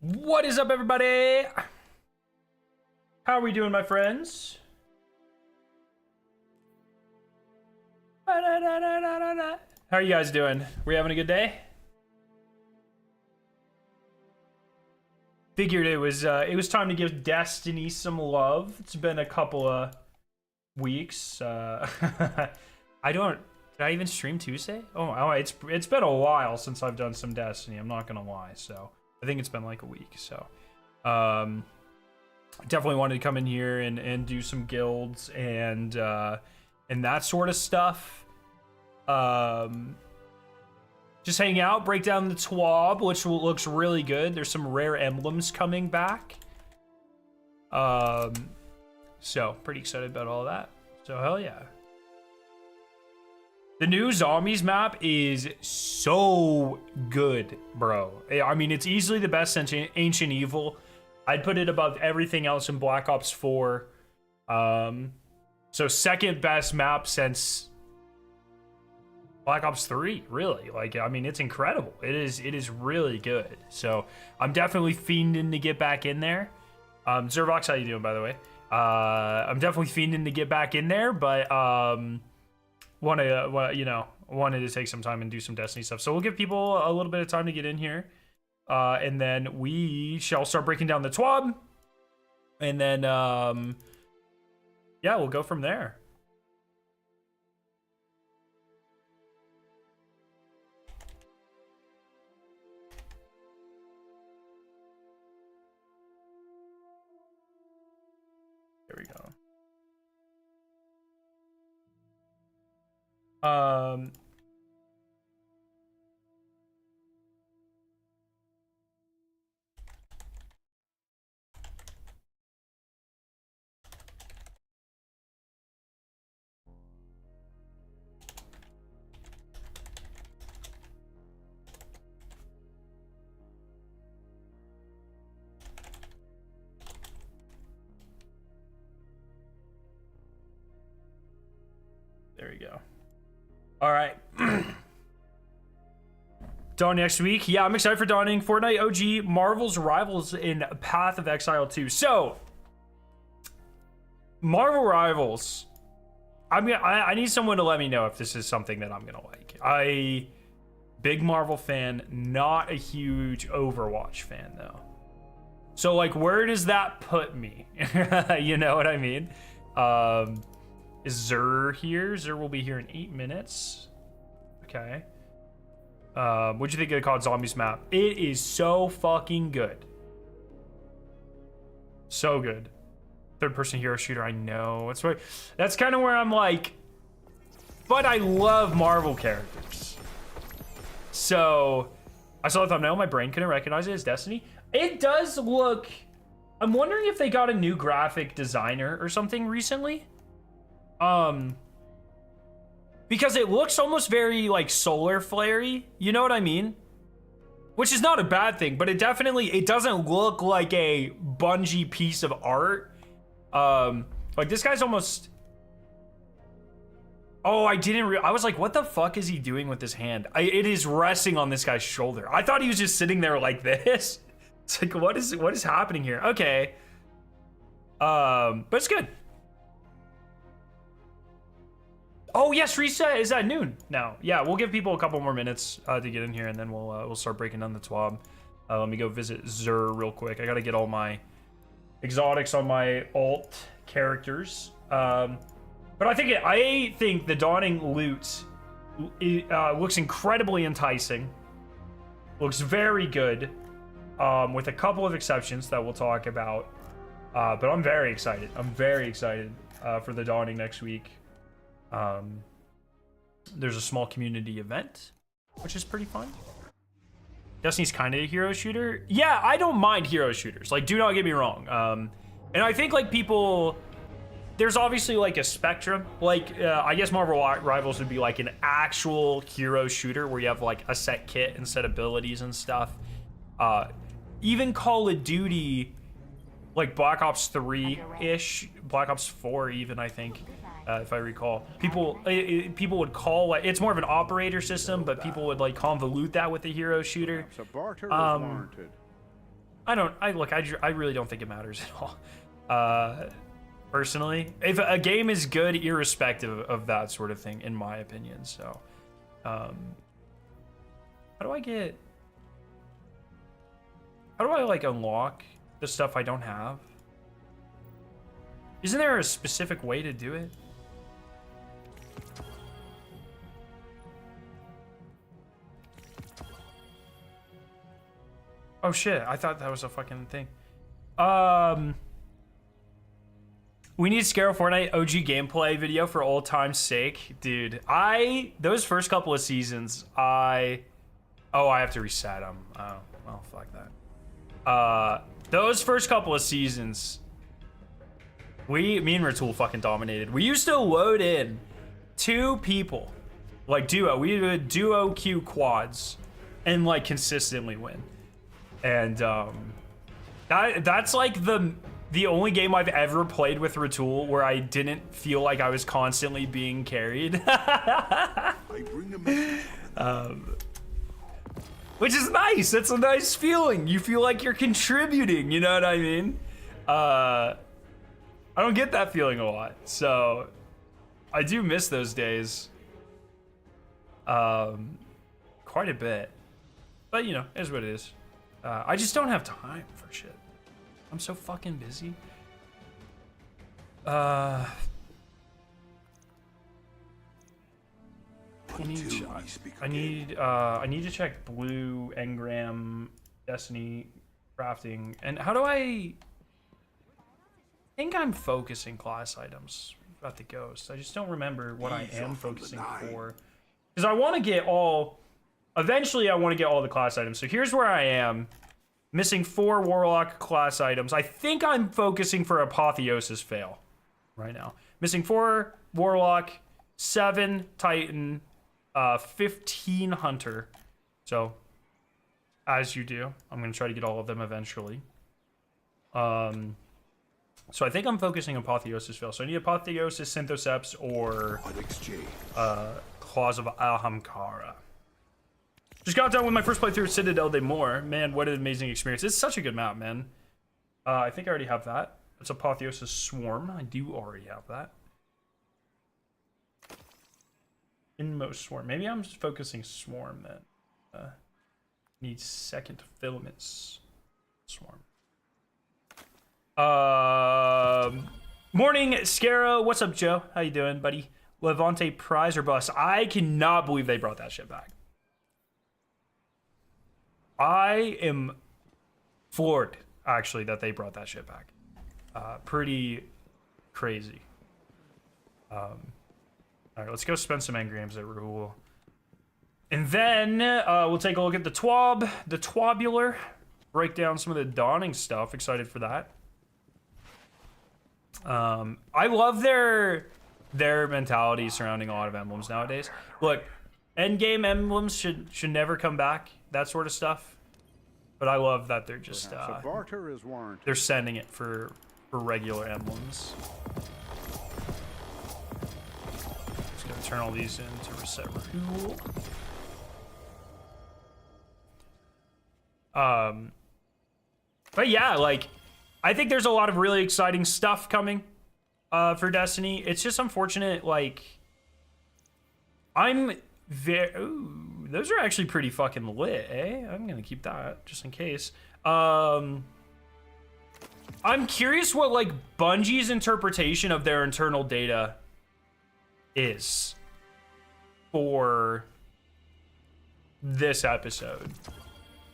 What is up, everybody? How are we doing, my friends? How are you guys doing? We having a good day? Figured it was time to give Destiny some love. It's been a couple of weeks. Did I even stream Tuesday? Oh, it's been a while since I've done some Destiny. I'm not gonna lie. So I think it's been like a week. So definitely wanted to come in here and do some guilds and that sort of stuff. Just hang out, break down the TWAB, which looks really good. There's some rare emblems coming back. So pretty excited about all that. So hell yeah. The new zombies map is so good, bro. I mean, it's easily the best since Ancient Evil. I'd put it above everything else in Black Ops 4. So second best map since Black Ops 3, really. Like, I mean, it's incredible. It is really good. So I'm definitely fiending to get back in there. Zervox, how you doing, by the way? I'm definitely fiending to get back in there, but wanted to take some time and do some Destiny stuff. So we'll give people a little bit of time to get in here. And then we shall start breaking down the TWAB. And then, yeah, we'll go from there. There we go. There we go. All right. Dawn next week. Yeah, I'm excited for dawning. Fortnite OG, Marvel's Rivals in Path of Exile 2. So, Marvel Rivals. I need someone to let me know if this is something that I'm gonna like. Big Marvel fan, not a huge Overwatch fan though. So like, where does that put me? You know what I mean? Is Zer here? Zer will be here in 8 minutes. Okay. What'd you think of the COD Zombies map? It is so fucking good. So good. Third-person hero shooter, I know. That's kind of where I'm like, but I love Marvel characters. So, I saw the thumbnail, my brain couldn't recognize it as Destiny. It does look... I'm wondering if they got a new graphic designer or something recently. Because it looks almost very like solar flare-y, you know what I mean? Which is not a bad thing, but it doesn't look like a Bungie piece of art. Like this guy's almost... Oh, I was like, what the fuck is he doing with his hand? It is resting on this guy's shoulder. I thought he was just sitting there like this. It's like, what is happening here? Okay. But it's good. Oh yes, reset is at noon now. Yeah, we'll give people a couple more minutes to get in here, and then we'll start breaking down the TWAB. Let me go visit Zer real quick. I gotta get all my exotics on my alt characters. But I think the dawning loot looks incredibly enticing. Looks very good, with a couple of exceptions that we'll talk about. But I'm very excited. I'm very excited for the dawning next week. There's a small community event, which is pretty fun. Destiny's kind of a hero shooter. Yeah, I don't mind hero shooters. Like, do not get me wrong. And I think like people, there's obviously like a spectrum. Like, I guess Marvel Rivals would be like an actual hero shooter where you have like a set kit and set abilities and stuff. Even Call of Duty, like Black Ops 3-ish, Black Ops 4 even, I think. If I recall, people would call it's more of an operator system, but people would like convolute that with a hero shooter. I really don't think it matters at all. Personally, if a game is good, irrespective of that sort of thing, in my opinion. So, how do I like unlock the stuff I don't have? Isn't there a specific way to do it? Oh shit, I thought that was a fucking thing. We need Scaro Fortnite OG gameplay video for old time's sake. Dude, those first couple of seasons, I have to reset them. Oh, well, fuck that. Those first couple of seasons, me and Ratul fucking dominated. We used to load in 2 people, like duo. We would duo queue quads and like consistently win. And that's like the only game I've ever played with Ratul where I didn't feel like I was constantly being carried. Which is nice. It's a nice feeling. You feel like you're contributing, you know what I mean? I don't get that feeling a lot, so I do miss those days quite a bit. But, you know, it is what it is. I just don't have time for shit. I'm so fucking busy. I need to check blue, engram, Destiny, crafting, and how do I think I'm focusing class items about the ghost. I just don't remember what I am focusing for. Because I want to get all, eventually I want to get all the class items. So here's where I am. Missing 4 Warlock class items. I think I'm focusing for Apotheosis fail right now. Missing 4 Warlock, 7 Titan, 15 Hunter. So, as you do, I'm going to try to get all of them eventually. So I think I'm focusing Apotheosis fail. So I need Apotheosis, Synthoceps, or Claws of Alhamkara. Just got done with my first playthrough of Citadel de Mor. Man, what an amazing experience. It's such a good map, man. I think I already have that. It's Apotheosis Swarm. I do already have that. Inmost Swarm. Maybe I'm just focusing Swarm then. Need second filaments. Swarm. Morning, Scaro. What's up, Joe? How you doing, buddy? Levante prize or bust? I cannot believe they brought that shit back. I am floored, actually, that they brought that shit back. Pretty crazy. All right, let's go spend some engrams at Rahul. And then we'll take a look at the Twobular. Break down some of the Dawning stuff. Excited for that. I love their mentality surrounding a lot of emblems nowadays. Look, endgame emblems should never come back. That sort of stuff. But I love that they're just they're sending it for regular emblems. Just gonna turn all these into reset Rahul. But yeah, like, I think there's a lot of really exciting stuff coming for Destiny. It's just unfortunate, like, ooh, those are actually pretty fucking lit, eh? I'm gonna keep that just in case. I'm curious what, like, Bungie's interpretation of their internal data is for this episode.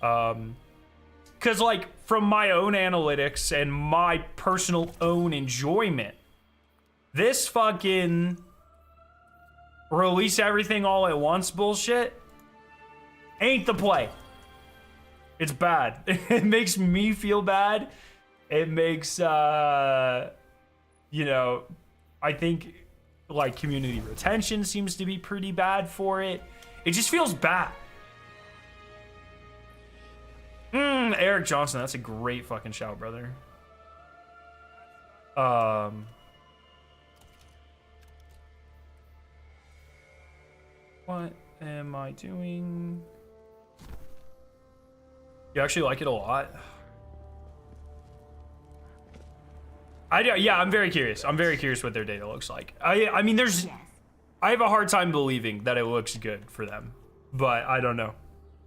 Because, like, from my own analytics and my personal own enjoyment, this fucking release everything all at once bullshit ain't the play. It's bad. It makes me feel bad. It makes, you know, I think, like, community retention seems to be pretty bad for it. It just feels bad. Eric Johnson, that's a great fucking shout, brother. What am I doing? You actually like it a lot? Yeah, I'm very curious. I'm very curious what their data looks like. I mean, I have a hard time believing that it looks good for them, but I don't know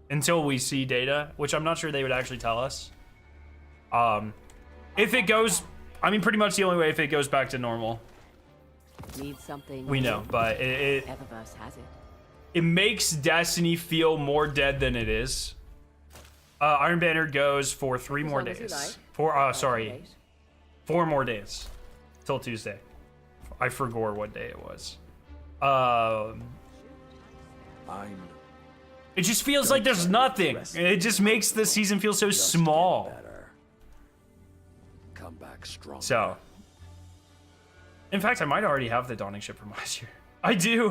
until we see data, which I'm not sure they would actually tell us. If it goes, I mean, pretty much the only way if it goes back to normal. Need something. We know, but Eververse has it. It makes Destiny feel more dead than it is. Iron Banner goes for 3 more days. Like. 4 more days till Tuesday. I forgot what day it was. It just feels like there's nothing. It just makes the season feel so small. Come back strong. So, in fact, I might already have the Dawning ship from last year. I do.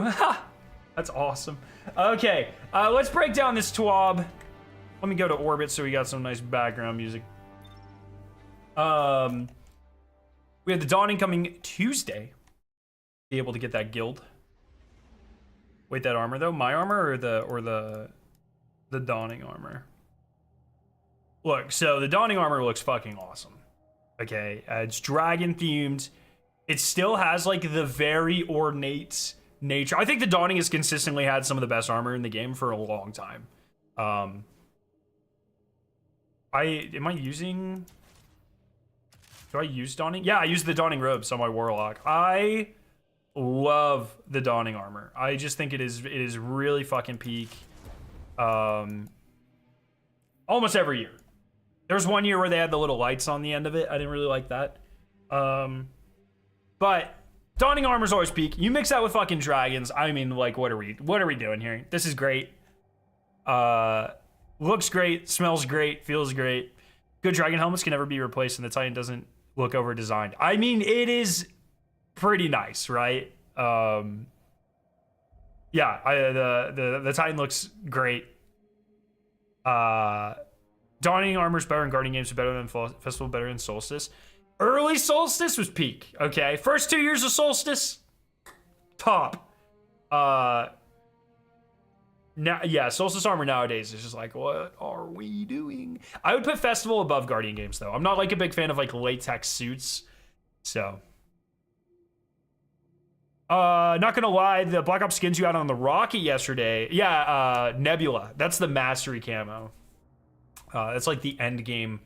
That's awesome. Okay, let's break down this TWAB. Let me go to orbit so we got some nice background music. We have the Dawning coming Tuesday. Be able to get that guild. Wait, that armor though? My armor or the Dawning armor? Look, so the Dawning armor looks fucking awesome. Okay, it's dragon themed. It still has like the very ornate nature. I think the Dawning has consistently had some of the best armor in the game for a long time. Am I using? Do I use Dawning? Yeah, I use the Dawning robes on my Warlock. I love the Dawning armor. I just think it is really fucking peak. Almost every year. There's one year where they had the little lights on the end of it. I didn't really like that. But Dawning armor's always peak. You mix that with fucking dragons. I mean, like, what are we doing here? This is great. Looks great, smells great, feels great. Good dragon helmets can never be replaced, and the Titan doesn't look over designed. I mean, it is pretty nice, right? Yeah, the Titan looks great. Dawning armor's better in Guardian games, better than Festival, better than Solstice. Early Solstice was peak, okay? First 2 years of Solstice, top. Now, yeah, Solstice armor nowadays is just like, what are we doing? I would put Festival above Guardian games, though. I'm not like a big fan of like latex suits, so. Not gonna lie, the Black Ops skins you had on the Rocket yesterday. Yeah, Nebula. That's the Mastery camo. That's like the end game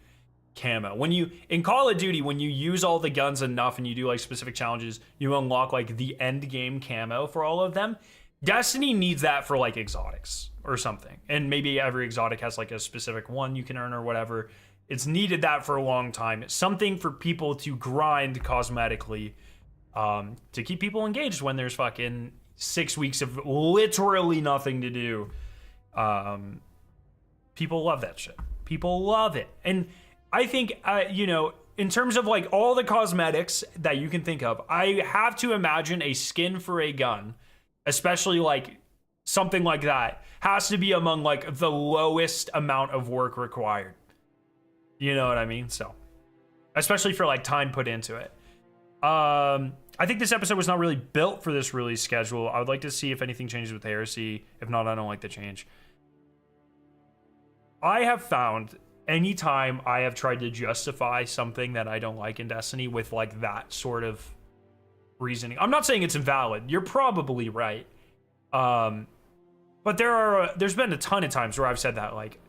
camo. When you, in Call of Duty, when you use all the guns enough and you do like specific challenges, you unlock like the end game camo for all of them. Destiny needs that for like exotics or something. And maybe every exotic has like a specific one you can earn or whatever. It's needed that for a long time. It's something for people to grind cosmetically, to keep people engaged when there's fucking 6 weeks of literally nothing to do. People love that shit. People love it. And I think, you know, in terms of like all the cosmetics that you can think of, I have to imagine a skin for a gun, especially like something like that, has to be among like the lowest amount of work required. You know what I mean? So, especially for like time put into it. I think this episode was not really built for this release schedule. I would like to see if anything changes with Heresy. If not, I don't like the change. I have found anytime I have tried to justify something that I don't like in Destiny with like that sort of reasoning. I'm not saying it's invalid. You're probably right. But there's been a ton of times where I've said that, like,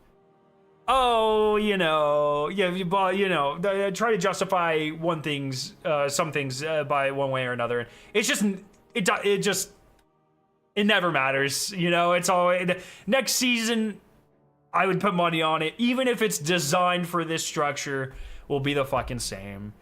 oh, you know, yeah, but you know, try to justify some things by one way or another. It's just, it never matters. You know, it's always next season. I would put money on it, even if it's designed for this structure, will be the fucking same.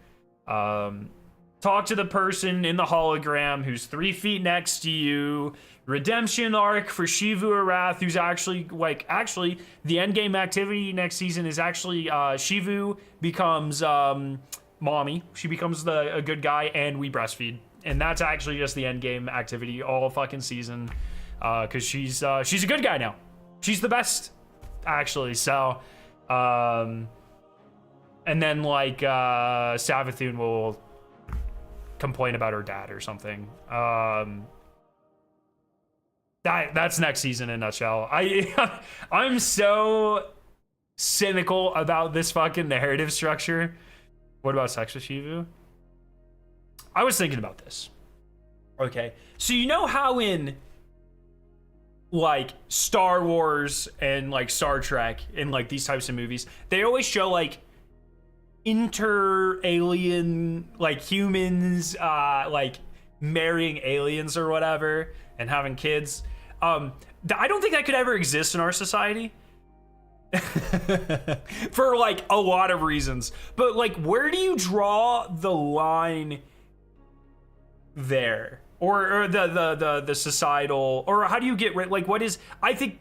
Talk to the person in the hologram who's 3 feet next to you. Redemption arc for Shivu Arath, who's actually the end game activity next season is actually Shivu becomes mommy. She becomes a good guy, and we breastfeed, and that's actually just the end game activity all fucking season, because she's a good guy now. She's the best, actually. So, and then like Savathun will complain about her dad or something. That's next season in a nutshell. I'm so cynical about this fucking narrative structure. What about sex with Shivu? I was thinking about this. Okay, so you know how in like Star Wars and like Star Trek and like these types of movies, they always show like inter-alien, like humans like marrying aliens or whatever and having kids. I don't think that could ever exist in our society. For like a lot of reasons, but like where do you draw the line there, or the societal, or how do you get rid, like what is, I think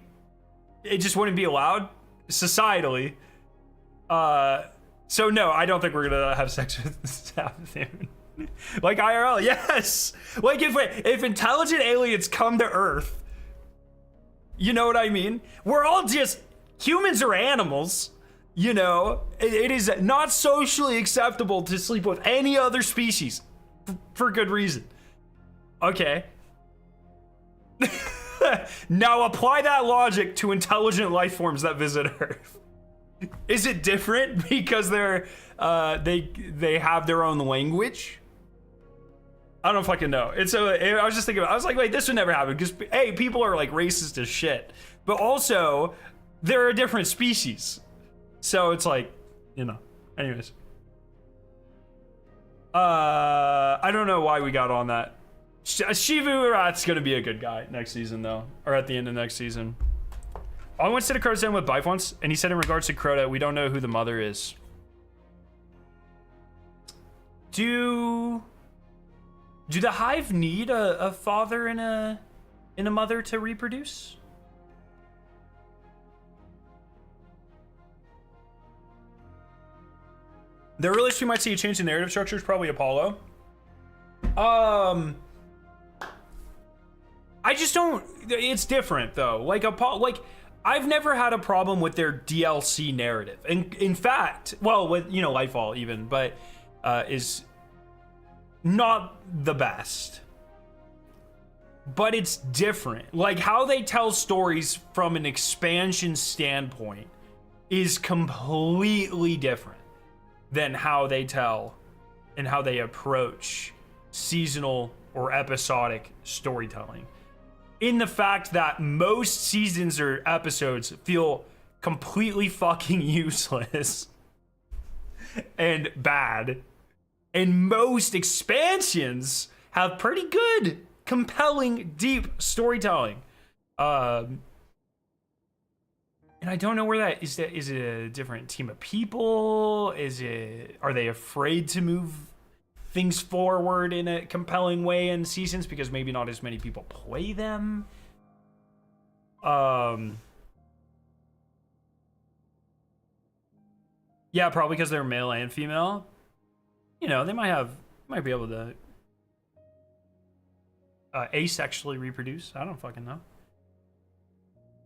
it just wouldn't be allowed societally. So no, I don't think we're gonna have sex with Sabathun. Like IRL, yes. Like if intelligent aliens come to Earth, you know what I mean? We're all just humans are animals, you know. It is not socially acceptable to sleep with any other species for good reason. Okay. Now apply that logic to intelligent life forms that visit Earth. Is it different because they're they have their own language? I don't fucking know. I was just thinking, I was like, wait, this would never happen because hey, people are like racist as shit, but also they're a different species. So it's like, you know, anyways. I don't know why we got on that. Shivu Rat's gonna be a good guy next season though, or at the end of next season. I went to the Crota's Den with Bife once, and he said in regards to Crota, we don't know who the mother is. Do the hive need a father and a mother to reproduce? The earliest we might see a change in narrative structure is probably Apollo. I just don't. It's different though. Like Apollo, like I've never had a problem with their DLC narrative, and in fact, well, with Lightfall even, but is not the best. But it's different. Like how they tell stories from an expansion standpoint is completely different than how they tell and how they approach seasonal or episodic storytelling. In the fact that most seasons or episodes feel completely fucking useless and bad, and most expansions have pretty good, compelling, deep storytelling. And I don't know where that is. Is it a different team of people? Are they afraid to move things forward in a compelling way in seasons because maybe not as many people play them? Yeah, probably because they're male and female. You know, they might be able to asexually reproduce. I don't fucking know.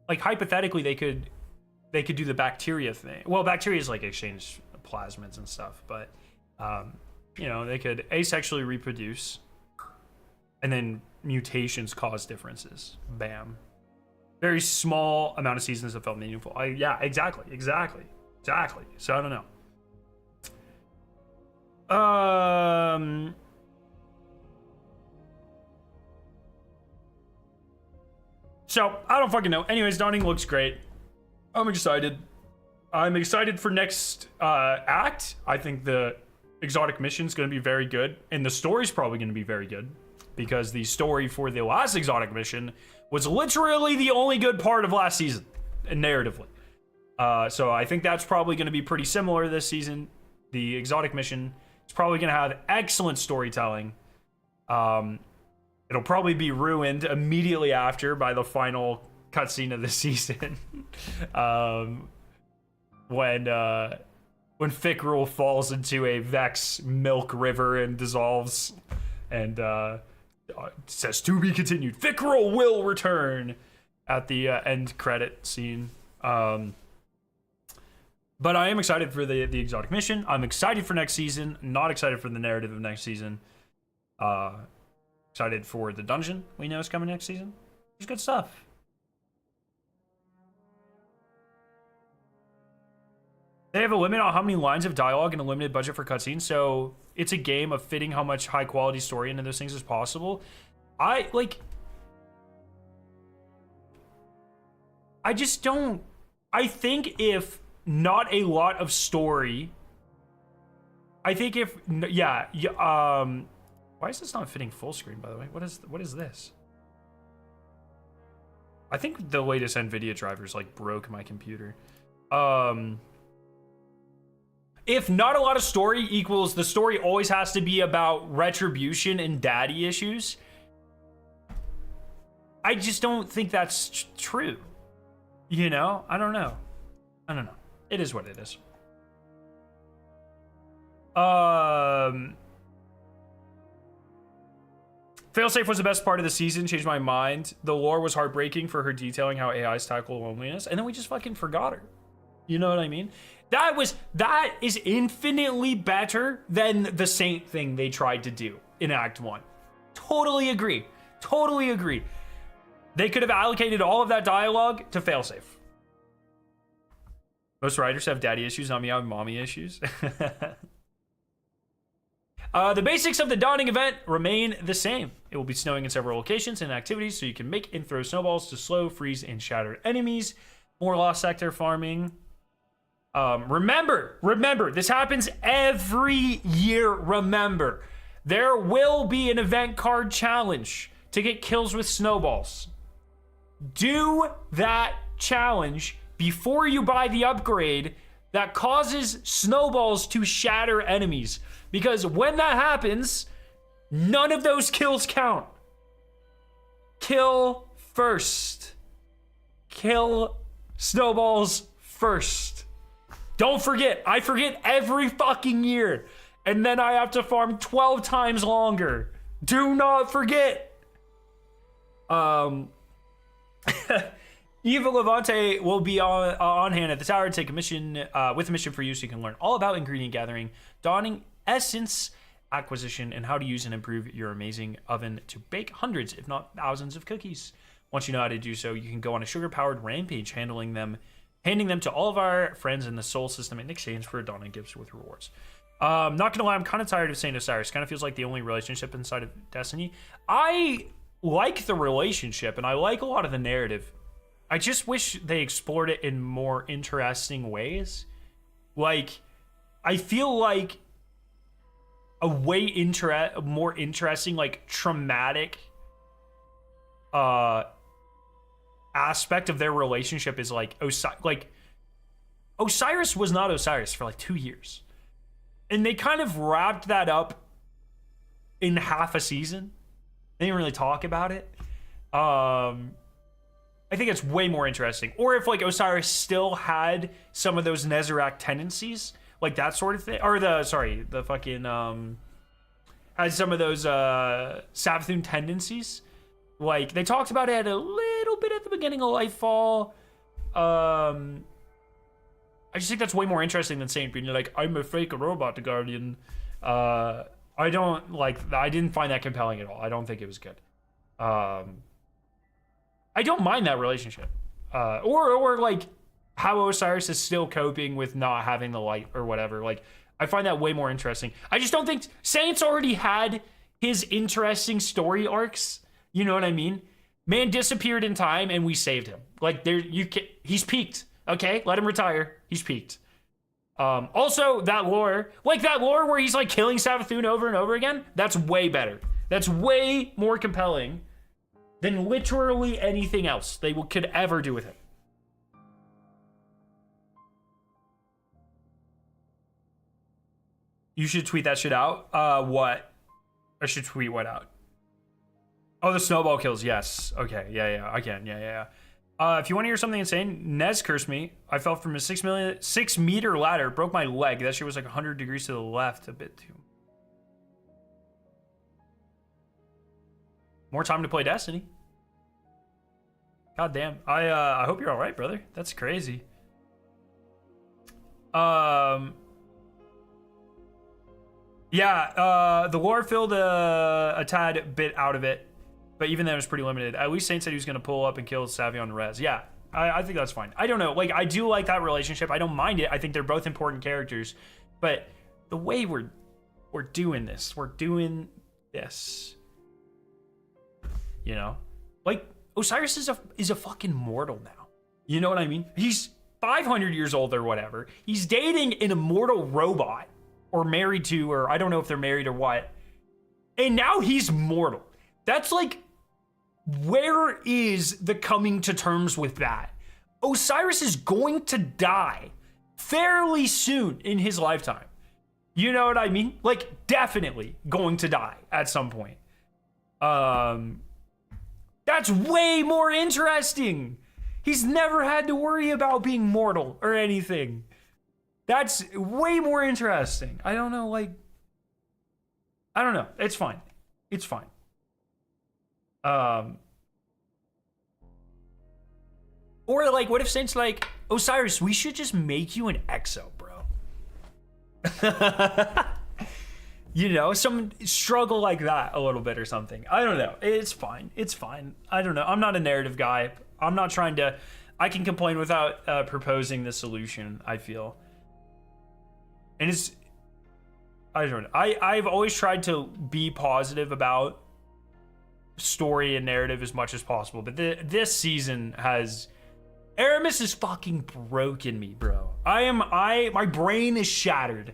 Like hypothetically, they could do the bacteria thing. Well, bacteria is like exchange plasmids and stuff, but they could asexually reproduce, and then mutations cause differences. Bam. Very small amount of seasons that felt meaningful. Yeah, exactly. So I don't know. So I don't fucking know. Anyways, Dawning looks great. I'm excited. I'm excited for next act. I think the exotic mission is going to be very good, and the story's probably going to be very good because the story for the last exotic mission was literally the only good part of last season, narratively. So I think that's probably going to be pretty similar this season. The exotic mission is probably going to have excellent storytelling. It'll probably be ruined immediately after by the final cutscene of the season. When Fickrul falls into a Vex milk river and dissolves, and it says to be continued. Fickrul will return at the end credit scene. But I am excited for the exotic mission. I'm excited for next season. Not excited for the narrative of next season. Excited for the dungeon we know is coming next season. There's good stuff. They have a limit on how many lines of dialogue and a limited budget for cutscenes, so it's a game of fitting how much high quality story into those things as possible. I just don't. I think if not a lot of story, I think if why is this not fitting full screen, by the way? What is this? I think the latest NVIDIA drivers like broke my computer. If not a lot of story equals the story always has to be about retribution and daddy issues, I just don't think that's true. You know? I don't know. It is what it is. Failsafe was the best part of the season. Changed my mind. The lore was heartbreaking for her detailing how AIs tackle loneliness, and then we just fucking forgot her. You know what I mean? That is infinitely better than the Saint thing they tried to do in Act 1. Totally agree. They could have allocated all of that dialogue to Failsafe. Most writers have daddy issues, not me having mommy issues. The basics of the dawning event remain the same. It will be snowing in several locations and activities, so you can make and throw snowballs to slow, freeze, and shatter enemies. More lost sector farming. Remember, this happens every year. Remember, there will be an event card challenge to get kills with snowballs. Do that challenge before you buy the upgrade that causes snowballs to shatter enemies. Because when that happens, none of those kills count. Kill first. Kill snowballs first. Don't forget. I forget every fucking year. And then I have to farm 12 times longer. Do not forget. Eva Levante will be on hand at the tower to take a mission with a mission for you, so you can learn all about ingredient gathering, dawning essence acquisition, and how to use and improve your amazing oven to bake hundreds, if not thousands, of cookies. Once you know how to do so, you can go on a sugar-powered rampage, handing them to all of our friends in the Soul System in exchange for dawning gifts with rewards. Not gonna lie, I'm kind of tired of Saint Osiris. Kind of feels like the only relationship inside of Destiny. I like the relationship, and I like a lot of the narrative. I just wish they explored it in more interesting ways. Like, I feel like a more interesting, like, traumatic aspect of their relationship is like Osiris was not Osiris for like 2 years, and they kind of wrapped that up in half a season. They didn't really talk about it. I think it's way more interesting. Or if like Osiris still had some of those Nezarec tendencies, like that sort of thing, or the fucking had some of those Savathun tendencies. Like they talked about it a little bit at the beginning of Lightfall. I just think that's way more interesting than Saint being like, I'm a fake robot guardian. I didn't find that compelling at all. I don't think it was good. I don't mind that relationship. Or like how Osiris is still coping with not having the light or whatever. Like, I find that way more interesting. I just don't think Saints already had his interesting story arcs. You know what I mean? Man disappeared in time and we saved him. Like he's peaked. Okay, let him retire. He's peaked. Also, that lore where he's like killing Savathun over and over again, that's way better. That's way more compelling than literally anything else they could ever do with him. You should tweet that shit out. What? I should tweet what out? Oh, the snowball kills. Yes. Okay. Yeah. I can. Yeah. If you want to hear something insane, Nez cursed me. I fell from a 6 meter ladder, broke my leg. That shit was like 100 degrees to the left, a bit too. More time to play Destiny. God damn. I hope you're all right, brother. That's crazy. Yeah, the lore filled a tad bit out of it, but even then it was pretty limited. At least Saint said he was going to pull up and kill Savion Rez. Yeah, I think that's fine. I don't know. Like, I do like that relationship. I don't mind it. I think they're both important characters. But the way we're doing this, you know? Like, Osiris is a fucking mortal now. You know what I mean? He's 500 years old or whatever. He's dating an immortal robot, or married to, or I don't know if they're married or what. And now he's mortal. That's like, where is the coming to terms with that? Osiris is going to die fairly soon in his lifetime. You know what I mean? Like, definitely going to die at some point. That's way more interesting. He's never had to worry about being mortal or anything. That's way more interesting. I don't know, like, I don't know. It's fine. It's fine. Or like, what if Saint's like, Osiris, we should just make you an exo, bro. You know, some struggle like that a little bit or something. I don't know. It's fine. It's fine. I don't know. I'm not a narrative guy. I'm not trying to, I can complain without proposing the solution, I feel. And it's, I don't know. I've always tried to be positive about story and narrative as much as possible. But this season has, Aramis has fucking broken me, bro. My brain is shattered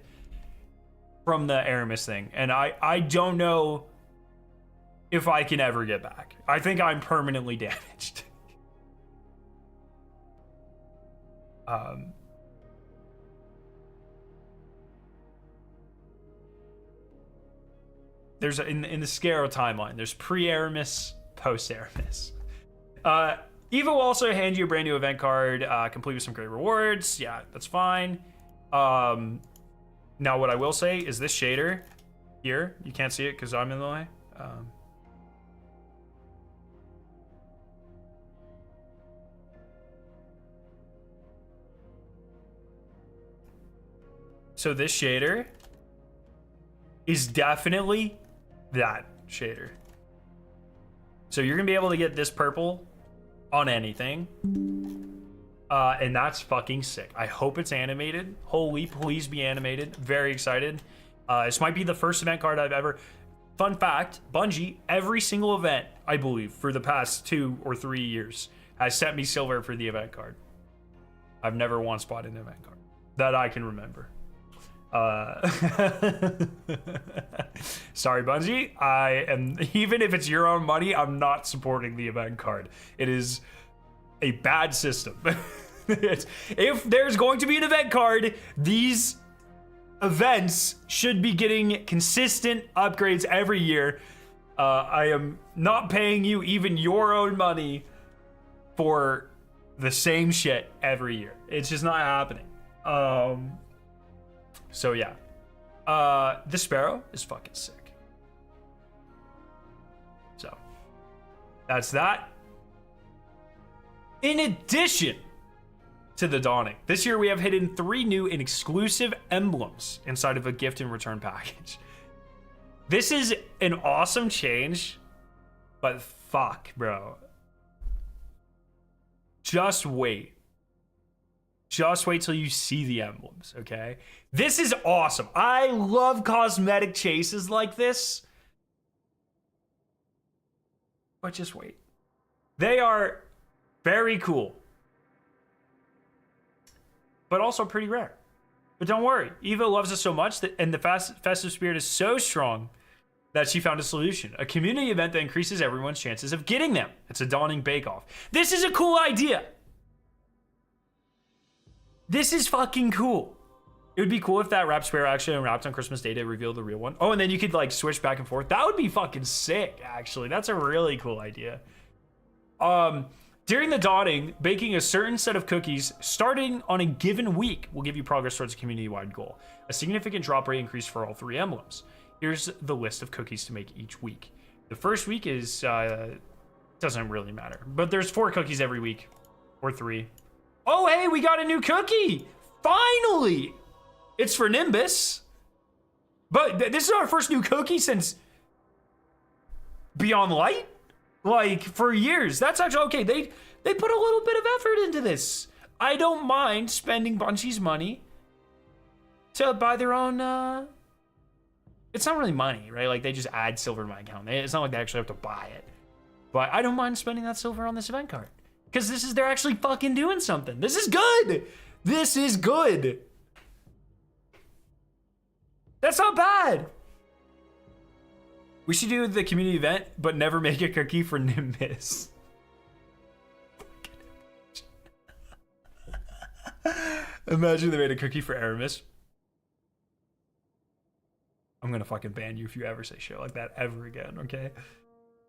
from the Aramis thing. And I don't know if I can ever get back. I think I'm permanently damaged. There's in the Scaro timeline, there's pre-Aramis, post-Aramis. Evo will also hand you a brand new event card, complete with some great rewards. Yeah, that's fine. Now what I will say is this shader here, you can't see it because I'm in the way. So this shader is definitely that shader. So you're gonna be able to get this purple on anything. And that's fucking sick. I hope it's animated. Holy, please be animated. Very excited. This might be the first event card I've ever... Fun fact, Bungie, every single event, I believe, for the past 2 or 3 years, has sent me silver for the event card. I've never once bought an event card that I can remember. Sorry, Bungie. I am, even if it's your own money, I'm not supporting the event card. It is a bad system. If there's going to be an event card, these events should be getting consistent upgrades every year. I am not paying you even your own money for the same shit every year. It's just not happening. So yeah, the Sparrow is fucking sick. So that's that. In addition to the Dawning, this year we have hidden 3 new and exclusive emblems inside of a gift and return package. This is an awesome change, but fuck, bro. Just wait. Just wait till you see the emblems, okay? This is awesome. I love cosmetic chases like this. But just wait. They are very cool. But also pretty rare. But don't worry. Evo loves us so much, and the festive spirit is so strong that she found a solution. A community event that increases everyone's chances of getting them. It's a Dawning bake-off. This is a cool idea. This is fucking cool. It would be cool if that wrap sparrow actually unwrapped on Christmas Day to reveal the real one. Oh, and then you could like switch back and forth. That would be fucking sick, actually. That's a really cool idea. During the Dawning, baking a certain set of cookies starting on a given week will give you progress towards a community-wide goal. A significant drop rate increase for all 3 emblems. Here's the list of cookies to make each week. The first week is, doesn't really matter, but there's 4 cookies every week, or 3. Oh, hey, we got a new cookie! Finally! It's for Nimbus. But this is our first new cookie since Beyond Light? Like, for years. That's actually okay. They They put a little bit of effort into this. I don't mind spending Bungie's money to buy their own, it's not really money, right? Like, they just add silver to my account. It's not like they actually have to buy it. But I don't mind spending that silver on this event card. Because they're actually fucking doing something. This is good. This is good. That's not bad. We should do the community event, but never make a cookie for Nimbus. Imagine they made a cookie for Aramis. I'm gonna fucking ban you if you ever say shit like that ever again, okay?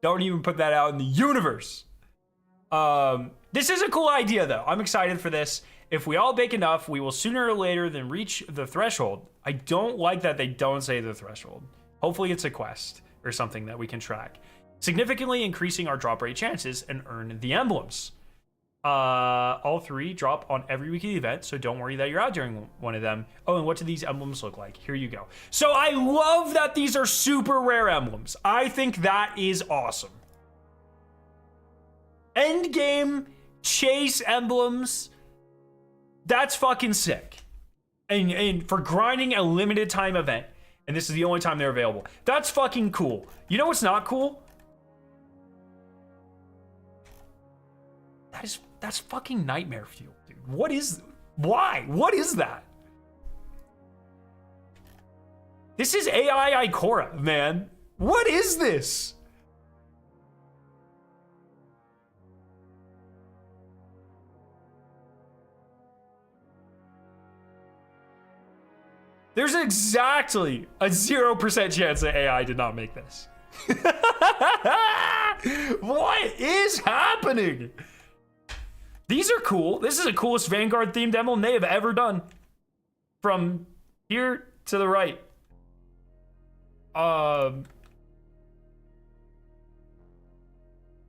Don't even put that out in the universe. This is a cool idea, though. I'm excited for this. If we all bake enough, we will sooner or later than reach the threshold. I don't like that they don't say the threshold. Hopefully it's a quest or something that we can track. Significantly increasing our drop rate chances and earn the emblems. All 3 drop on every weekly event, so don't worry that you're out during one of them. Oh, and what do these emblems look like? Here you go. So I love that these are super rare emblems. I think that is awesome. End game chase emblems. That's fucking sick. And for grinding a limited time event, and this is the only time they're available. That's fucking cool. You know what's not cool? That's fucking nightmare fuel, dude. Why? What is that? This is AI Ikora, man. What is this? There's exactly a 0% chance that AI did not make this. What is happening? These are cool. This is the coolest Vanguard themed emblem they have ever done. From here to the right.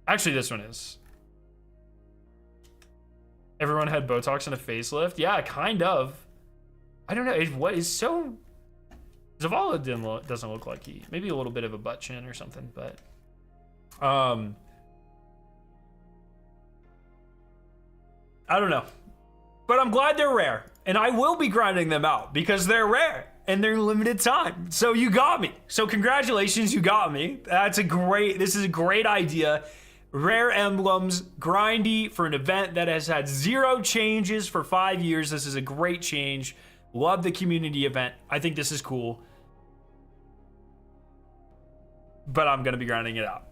Actually, this one is. Everyone had Botox and a facelift. Yeah, kind of. I don't know. What is so? Zavala doesn't look like he. Maybe a little bit of a butt chin or something, but I don't know. But I'm glad they're rare, and I will be grinding them out because they're rare and they're limited time. So you got me. So congratulations, you got me. This is a great idea. Rare emblems, grindy for an event that has had 0 changes for 5 years. This is a great change. Love the community event. I think this is cool. But I'm going to be grinding it out.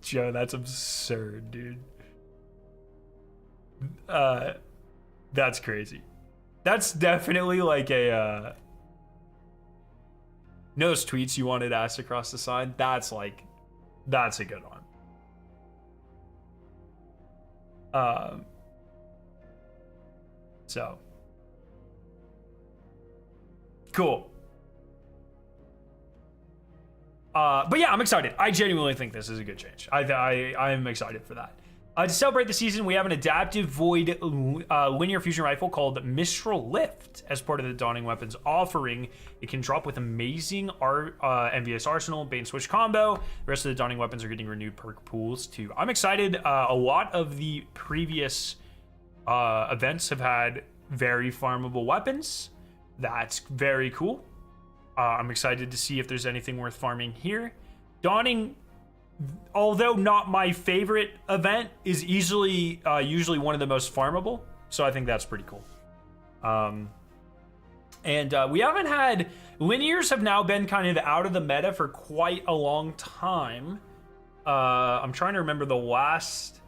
Joe, that's absurd, dude. That's crazy. That's definitely like a those tweets you wanted asked across the side. That's a good one. So cool. But yeah, I'm excited. I genuinely think this is a good change. I'm excited for that. To celebrate the season, we have an adaptive void linear fusion rifle called Mistral Lift as part of the Dawning Weapons offering. It can drop with amazing MVS Arsenal, bait and switch combo. The rest of the Dawning Weapons are getting renewed perk pools too. I'm excited. A lot of the previous events have had very farmable weapons. That's very cool. I'm excited to see if there's anything worth farming here. Dawning, although not my favorite event, is easily usually one of the most farmable. So I think that's pretty cool. And we haven't had... Linears have now been kind of out of the meta for quite a long time. I'm trying to remember the last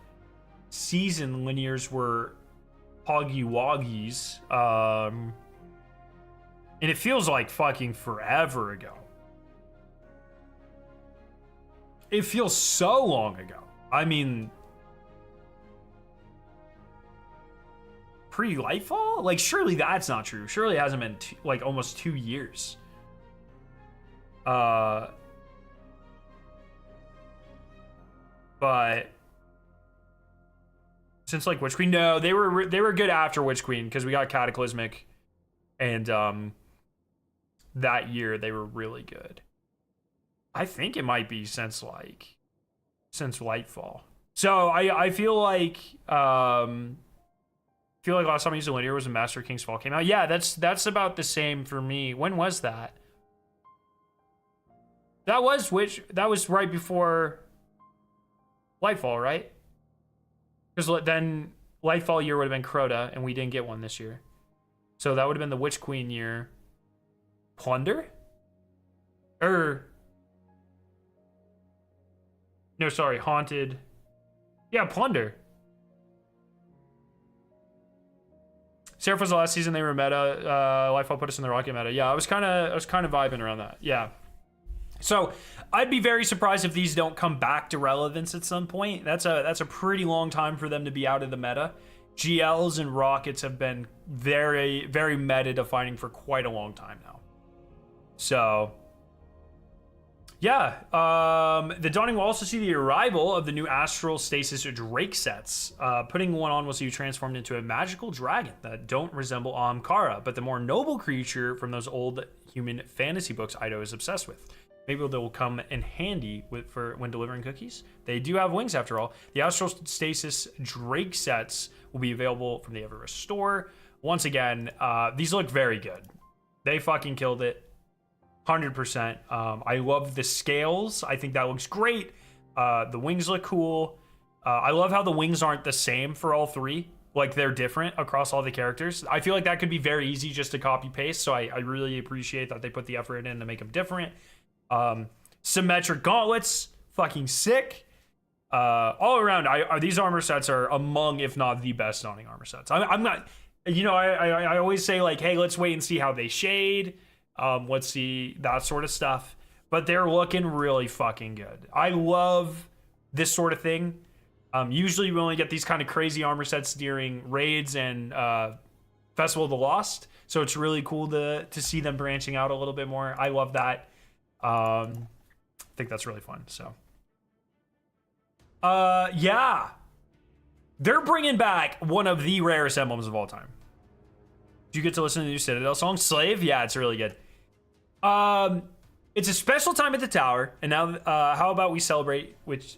season linears were Hoggy Woggies. And it feels like fucking forever ago. It feels so long ago. I mean, pre-Lightfall? Like, surely that's not true. Surely it hasn't been like almost 2 years. But since like Witch Queen, no, they were good after Witch Queen because we got Cataclysmic, and that year they were really good. I think it might be since Lightfall. So I feel like last time I used a linear was when Master King's Fall came out. Yeah, that's about the same for me. When was that? That was right before Lightfall, right? Because then Lightfall year would have been Crota, and we didn't get one this year. So that would have been the Witch Queen year. Plunder? No, sorry, Haunted. Yeah, Plunder. Seraph was the last season they were meta. Lightfall put us in the rocket meta. Yeah, I was kind of vibing around that. Yeah. So I'd be very surprised if these don't come back to relevance at some point. That's a pretty long time for them to be out of the meta. GLs and rockets have been very, very meta defining for quite a long time now. So yeah, the Dawning will also see the arrival of the new Astral Stasis Drake sets. Putting one on will see you transformed into a magical dragon that don't resemble Ahamkara, but the more noble creature from those old human fantasy books Ido is obsessed with. Maybe they will come in handy for when delivering cookies. They do have wings after all. The Astral Stasis Drake sets will be available from the Everest store. Once again, these look very good. They fucking killed it. 100%. I love the scales. I think that looks great. The wings look cool. I love how the wings aren't the same for all three. Like, they're different across all the characters. I feel like that could be very easy just to copy paste. So I really appreciate that they put the effort in to make them different. Symmetric gauntlets, fucking sick. All around, these armor sets are among, if not the best Dawning armor sets. I'm not, I always say like, hey, let's wait and see how they shade. Let's see that sort of stuff. But they're looking really fucking good. I love this sort of thing. Usually we only get these kind of crazy armor sets during raids and Festival of the Lost. So it's really cool to see them branching out a little bit more. I love that. I think that's really fun. So, yeah, they're bringing back one of the rarest emblems of all time. Do you get to listen to the new Citadel song, Slave? Yeah, it's really good. It's a special time at the tower, and now, how about we celebrate with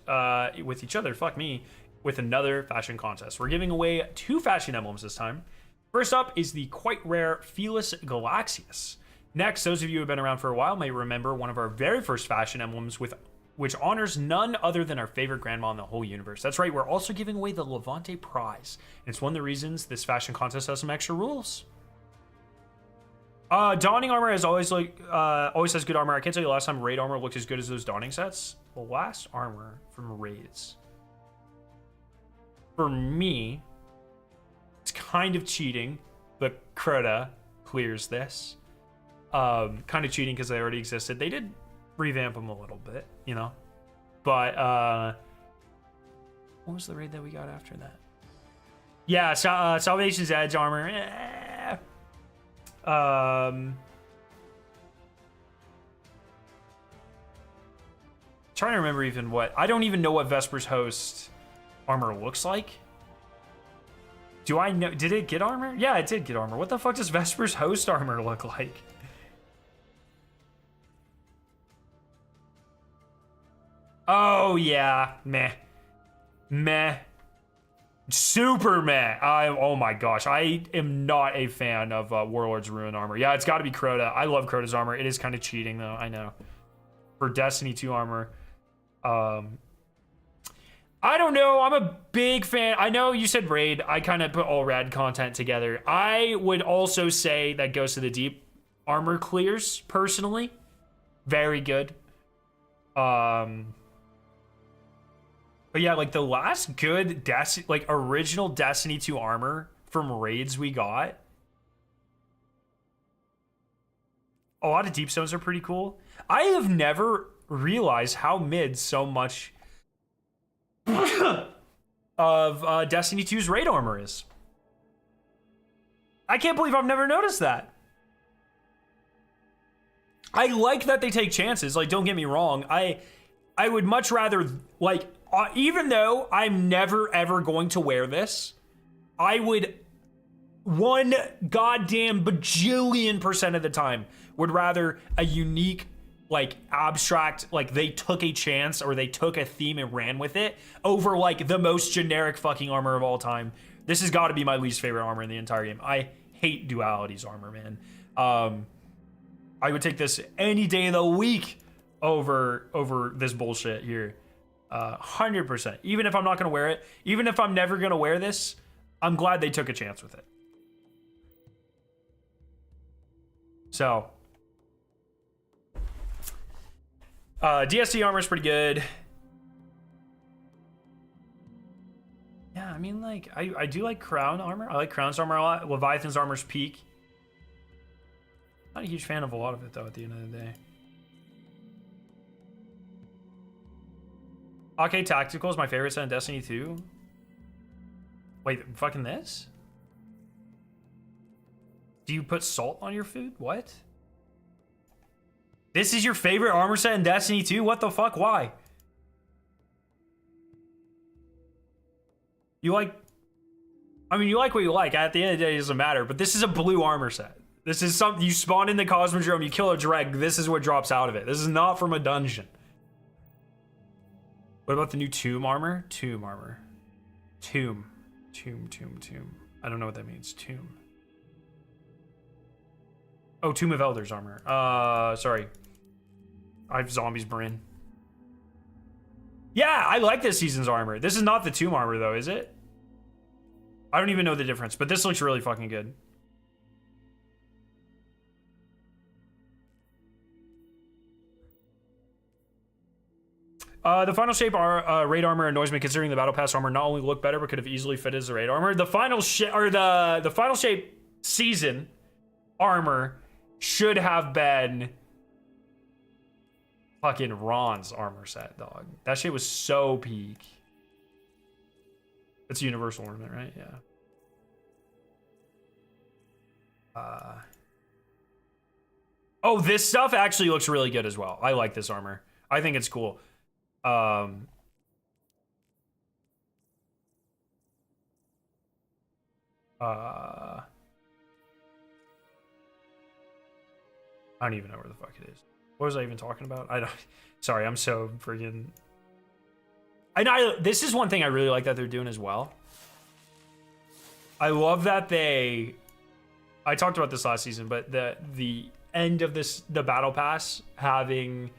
each other? Fuck me, with another fashion contest. We're giving away 2 fashion emblems this time. First up is the quite rare Felis Galaxius. Next, those of you who have been around for a while may remember one of our very first fashion emblems which honors none other than our favorite grandma in the whole universe. That's right, we're also giving away the Levante Prize. And it's one of the reasons this fashion contest has some extra rules. Dawning armor always has good armor. I can't tell you the last time raid armor looked as good as those Dawning sets. The last armor from raids, for me, it's kind of cheating, but Crota clears this. Kind of cheating because they already existed. They did revamp them a little bit, but what was the raid that we got after that? Yeah, Salvation's Edge armor. Trying to remember even what. I don't even know what Vesper's Host armor looks like. Do I know? Did it get armor? Yeah, it did get armor. What the fuck does Vesper's Host armor look like? Oh, yeah. Meh. Super meh. Oh my gosh. I am not a fan of Warlord's Ruin armor. Yeah, it's got to be Crota. I love Crota's armor. It is kind of cheating, though. I know. For Destiny 2 armor. I don't know. I'm a big fan. I know you said raid. I kind of put all rad content together. I would also say that Ghost of the Deep armor clears, personally. Very good. But yeah, like the last good original Destiny 2 armor from raids we got. A lot of deep stones are pretty cool. I have never realized how mid so much of Destiny 2's raid armor is. I can't believe I've never noticed that. I like that they take chances. Like, don't get me wrong. I would much rather, like, even though I'm never ever going to wear this, I would one goddamn bajillion% of the time would rather a unique, like, abstract, like, they took a chance or they took a theme and ran with it over, like, the most generic fucking armor of all time. This has got to be my least favorite armor in the entire game. I hate Duality's armor, man. I would take this any day of the week over this bullshit here. 100%. Even if I'm not gonna wear it, even if I'm never gonna wear this, I'm glad they took a chance with it. So, DSD armor is pretty good. Yeah, I mean, like, I do like Crown armor. I like Crown's armor a lot. Leviathan's armor's peak. Not a huge fan of a lot of it, though, at the end of the day. Okay, Tactical is my favorite set in Destiny 2. Wait, fucking this? Do you put salt on your food? What? This is your favorite armor set in Destiny 2? What the fuck? Why? You like... I mean, you like what you like. At the end of the day, it doesn't matter. But this is a blue armor set. This is something... You spawn in the Cosmodrome, you kill a Dreg. This is what drops out of it. This is not from a dungeon. What about the new Tomb armor? Tomb armor. Tomb. I don't know what that means. Tomb. Oh, Tomb of Elders armor. Sorry. I have zombies brain. Yeah, I like this season's armor. This is not the Tomb armor, though, is it? I don't even know the difference, but this looks really fucking good. The final shape raid armor annoys me, considering the battle pass armor not only looked better but could have easily fit as the raid armor. The final the final shape season armor should have been fucking Ron's armor set, dog. That shit was so peak. It's a universal ornament, right? Yeah. Oh, this stuff actually looks really good as well. I like this armor. I think it's cool. I don't even know where the fuck it is. What was I even talking about? I don't... Sorry, I'm so friggin... This is one thing I really like that they're doing as well. I love that they... I talked about this last season, but the end of the battle pass having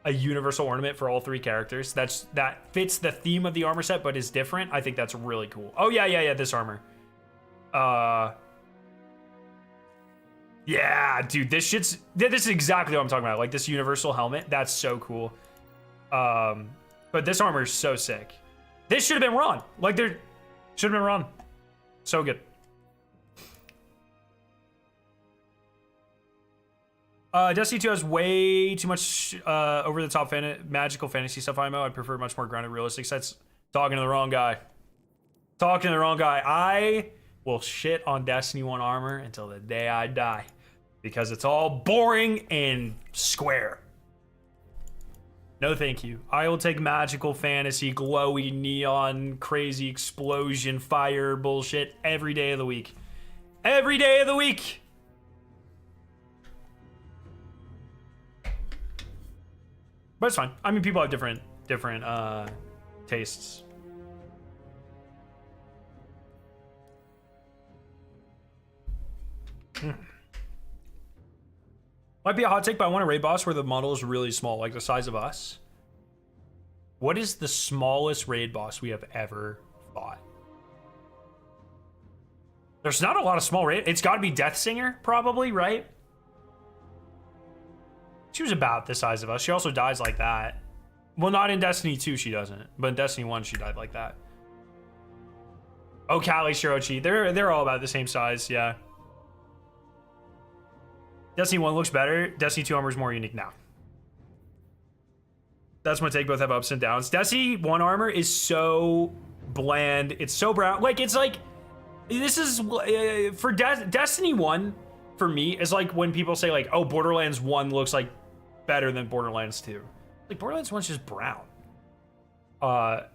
a universal ornament for all three characters that fits the theme of the armor set but is different. I think that's really cool. Oh yeah, this armor. Yeah, dude, this is exactly what I'm talking about. Like this universal helmet, that's so cool. But this armor is so sick. This should have been Ron. Like there should have been Ron. So good. Destiny 2 has way too much over-the-top magical fantasy stuff, IMO. I'd prefer much more grounded, realistic sets. Talking to the wrong guy. I will shit on Destiny 1 armor until the day I die. Because it's all boring and square. No thank you. I will take magical fantasy, glowy, neon, crazy explosion, fire bullshit every day of the week. Every day of the week! But it's fine. I mean, people have different tastes. Might be a hot take, but I want a raid boss where the model is really small, like the size of us. What is the smallest raid boss we have ever fought? There's not a lot of small raid. It's got to be Deathsinger, probably, right? She was about the size of us. She also dies like that. Well, not in Destiny 2, she doesn't. But in Destiny 1, she died like that. Oh, Kali, Shirochi. They're all about the same size, yeah. Destiny 1 looks better. Destiny 2 armor is more unique now. That's my take. Both have ups and downs. Destiny 1 armor is so bland. It's so brown. Like, it's like... This is... for Destiny 1, for me, is like when people say, like, oh, Borderlands 1 looks like better than Borderlands 2. Like, Borderlands 1's just brown.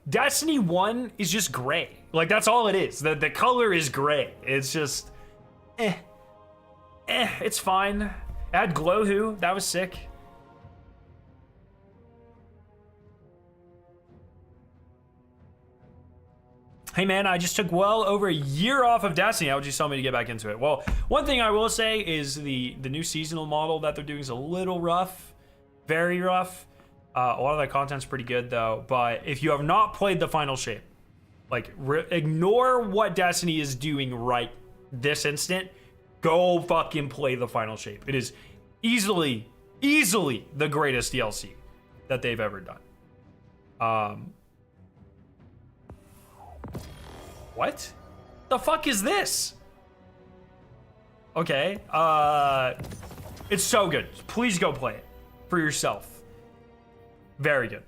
Destiny 1 is just gray. Like, that's all it is. The color is gray. It's just, it's fine. Add Glowhoo, that was sick. Hey man, I just took well over a year off of Destiny. How would you tell me to get back into it? Well, one thing I will say is the new seasonal model that they're doing is a little rough, very rough. A lot of that content's pretty good though. But if you have not played the final shape, like ignore what Destiny is doing right this instant. Go fucking play the final shape. It is easily the greatest DLC that they've ever done. What the fuck is this? Okay, it's so good. Please go play it for yourself. Very good.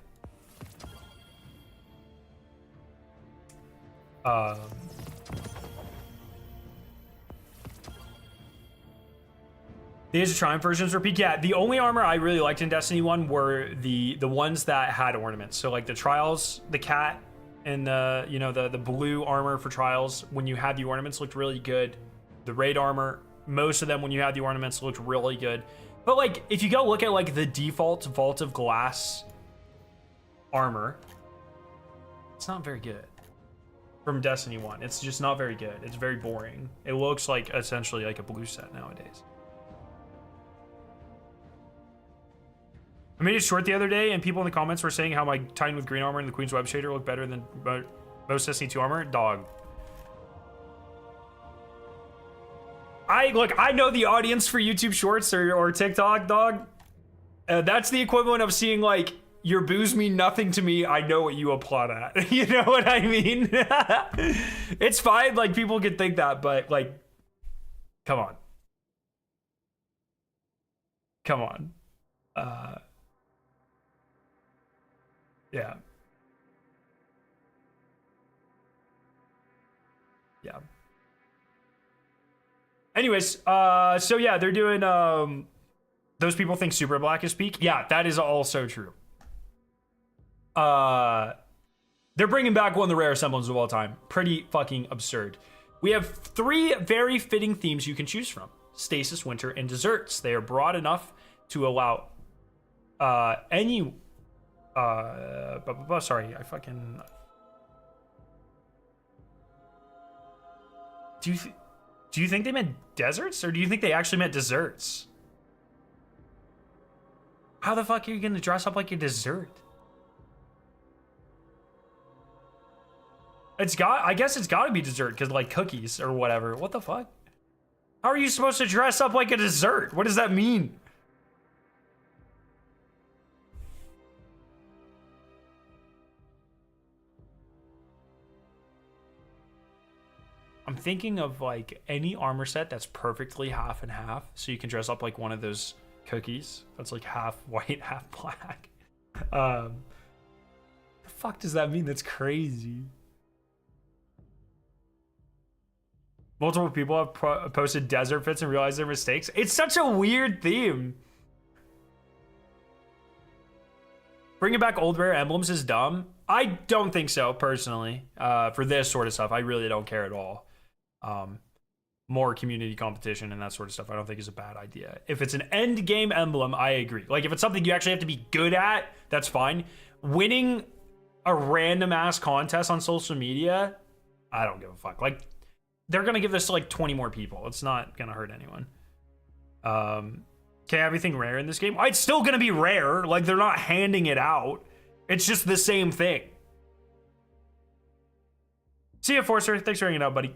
The Age of Triumph versions were peak. Yeah, the only armor I really liked in Destiny 1 were the ones that had ornaments. So like the Trials, the cat, and the, you know, the blue armor for Trials, when you had the ornaments, looked really good. The raid armor, most of them when you had the ornaments looked really good. But like, if you go look at like the default Vault of Glass armor, it's not very good. From Destiny 1, it's just not very good. It's very boring. It looks like essentially like a blue set nowadays. I made it short the other day, and people in the comments were saying how my Titan with green armor and the Queen's Web shader look better than most Destiny 2 armor. Dog. I know the audience for YouTube Shorts or TikTok, dog. That's the equivalent of seeing like your boos mean nothing to me. I know what you applaud at. You know what I mean? It's fine. Like people can think that, but like, come on. Come on. Yeah. Yeah. Anyways, so yeah, they're doing, those people think Super Black is peak. Yeah, that is also true. They're bringing back one of the rarest emblems of all time. Pretty fucking absurd. We have 3 very fitting themes you can choose from: Stasis, Winter, and Desserts. They are broad enough to allow any sorry, I fucking do you think they meant deserts, or do you think they actually meant desserts? How the fuck are you gonna dress up like a dessert? I guess it's gotta be dessert, because like cookies or whatever. What the fuck? How are you supposed to dress up like a dessert? What does that mean? I'm thinking of like any armor set that's perfectly half and half, so you can dress up like one of those cookies that's like half white, half black. The fuck does that mean? That's crazy. Multiple people have posted desert fits and realized their mistakes. It's such a weird theme. Bringing back old rare emblems is dumb. I don't think so, personally. For this sort of stuff, I really don't care at all. More community competition and that sort of stuff, I don't think is a bad idea. If it's an end game emblem, I agree. Like if it's something you actually have to be good at, that's fine. Winning a random ass contest on social media, I don't give a fuck. Like they're gonna give this to like 20 more people. It's not gonna hurt anyone. Okay, everything rare in this game? It's still gonna be rare. Like they're not handing it out. It's just the same thing. See ya, Forcer. Thanks for hanging out, buddy.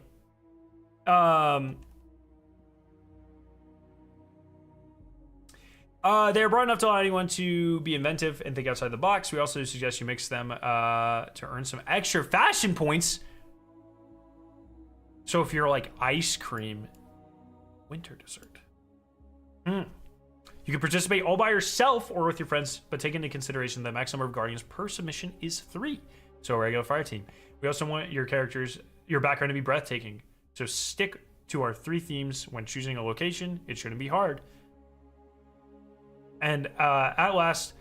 They're broad enough to allow anyone to be inventive and think outside the box. We also suggest you mix them to earn some extra fashion points. So if you're like ice cream, winter dessert. You can participate all by yourself or with your friends, but take into consideration the max number of guardians per submission is 3. So a regular fire team. We also want your background to be breathtaking. So stick to our 3 themes when choosing a location. It shouldn't be hard. And last,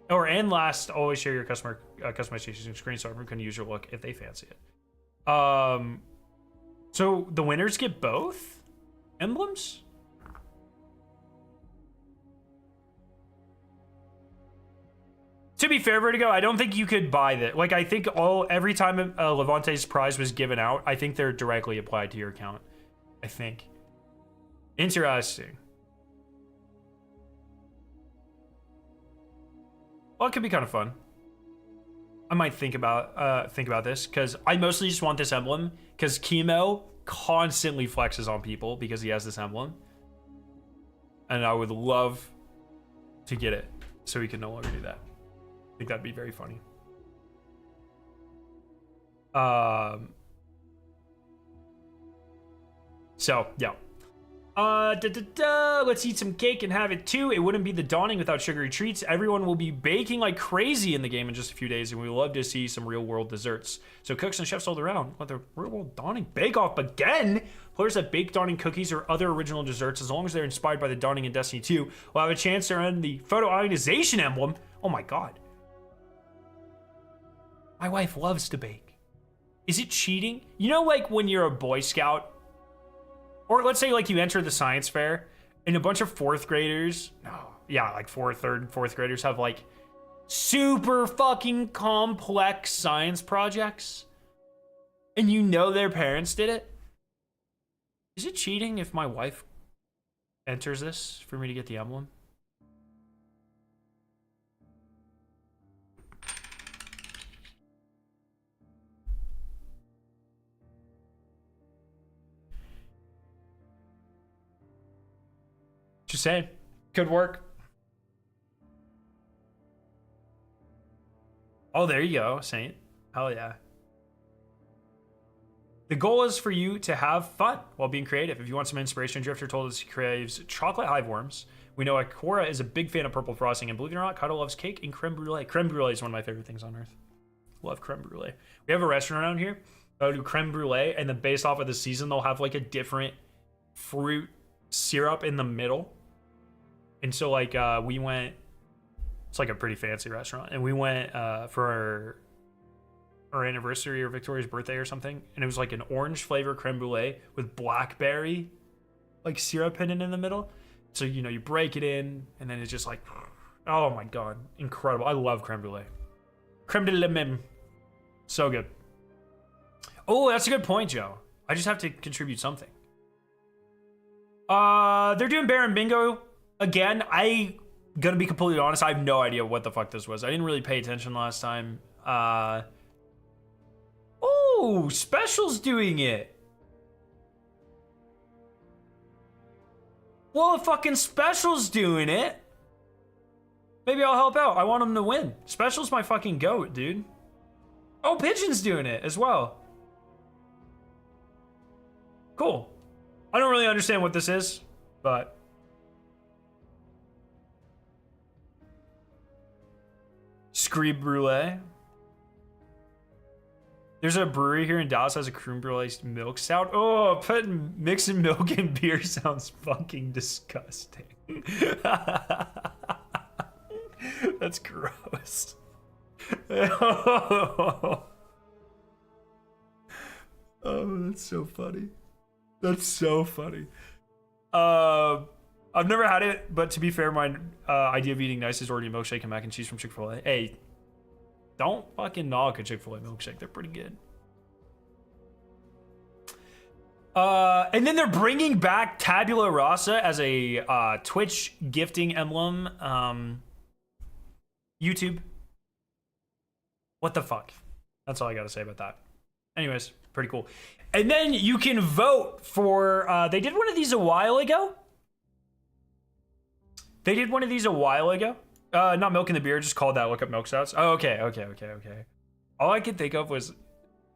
always share your customization screen so everyone can use your look if they fancy it. So the winners get both emblems? To be fair, Vertigo, I don't think you could buy that. Like, I think every time Levante's prize was given out, I think they're directly applied to your account. I think. Interesting. Well, it could be kind of fun. I might think about this because I mostly just want this emblem because Chemo constantly flexes on people because he has this emblem, and I would love to get it so he can no longer do that. I think that'd be very funny. So yeah. Let's eat some cake and have it too. It wouldn't be the dawning without sugary treats. Everyone will be baking like crazy in the game in just a few days, and we love to see some real world desserts. So cooks and chefs all around. Let the real world dawning bake off again. Players that bake dawning cookies or other original desserts, as long as they're inspired by the dawning in Destiny 2, will have a chance to earn the photo ionization emblem. Oh my god. My wife loves to bake. Is it cheating? You know, like when you're a Boy Scout, or let's say like you enter the science fair and a bunch of fourth graders, like fourth graders have like super fucking complex science projects, and you know their parents did it. Is it cheating if my wife enters this for me to get the emblem? Just saying, could work. Oh, there you go, Saint. Hell yeah. The goal is for you to have fun while being creative. If you want some inspiration, Drifter told us he craves chocolate hive worms. We know Akora is a big fan of purple frosting, and believe it or not, Cuddle loves cake and creme brulee. Creme brulee is one of my favorite things on earth. Love creme brulee. We have a restaurant around here. They'll do creme brulee, and then based off of the season, they'll have like a different fruit syrup in the middle. And so like we went, it's like a pretty fancy restaurant, and we went for our anniversary or Victoria's birthday or something, and it was like an orange flavor creme brulee with blackberry like syrup hidden in the middle. So you know, you break it in, and then it's just like, oh my god, incredible. I love creme brulee. Creme de la meme. So good. Oh, that's a good point, Joe. I just have to contribute something. They're doing Baron Bingo again. I gonna be completely honest, I have no idea what the fuck this was. I didn't really pay attention last time. Oh, Special's doing it. Well, if fucking Special's doing it, maybe I'll help out. I want him to win. Special's my fucking goat, dude. Oh, Pigeon's doing it as well. Cool. I don't really understand what this is, but Scree Brulee. There's a brewery here in Dallas that has a creme brulee milk stout. Oh, mixing milk and beer sounds fucking disgusting. That's gross. Oh, that's so funny. That's so funny. I've never had it, but to be fair, my idea of eating nice is ordering a milkshake and mac and cheese from Chick-fil-A. Hey, don't fucking knock a Chick-fil-A milkshake. They're pretty good. And then they're bringing back Tabula Rasa as a Twitch gifting emblem. YouTube. What the fuck? That's all I gotta say about that. Anyways, pretty cool. And then you can vote for, they did one of these a while ago. Not Milk in the Beer, just called that. Look up milk stouts. Oh, okay. All I could think of was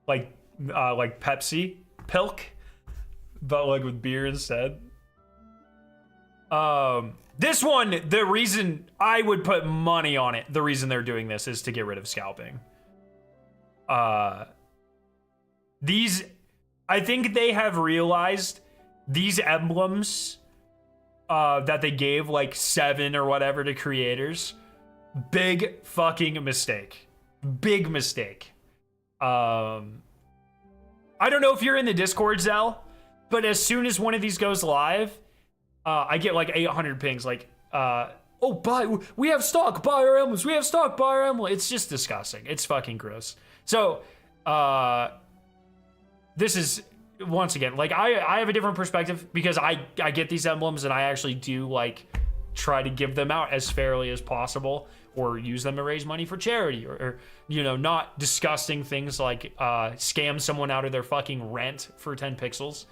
like Pepsi, Pilk, but like with beer instead. This one, the reason I would put money on it, the reason they're doing this is to get rid of scalping. These, I think they have realized these emblems that they gave like 7 or whatever to creators, big fucking mistake. Big mistake. I don't know if you're in the Discord, Zell, but as soon as one of these goes live, I get like 800 pings like, oh, we have stock, buy our emblems, we have stock, buy our emblems. It's just disgusting. It's fucking gross. So, this is, once again, like, I have a different perspective because I get these emblems and I actually do, like, try to give them out as fairly as possible or use them to raise money for charity or you know, not disgusting things like scam someone out of their fucking rent for 10 pixels.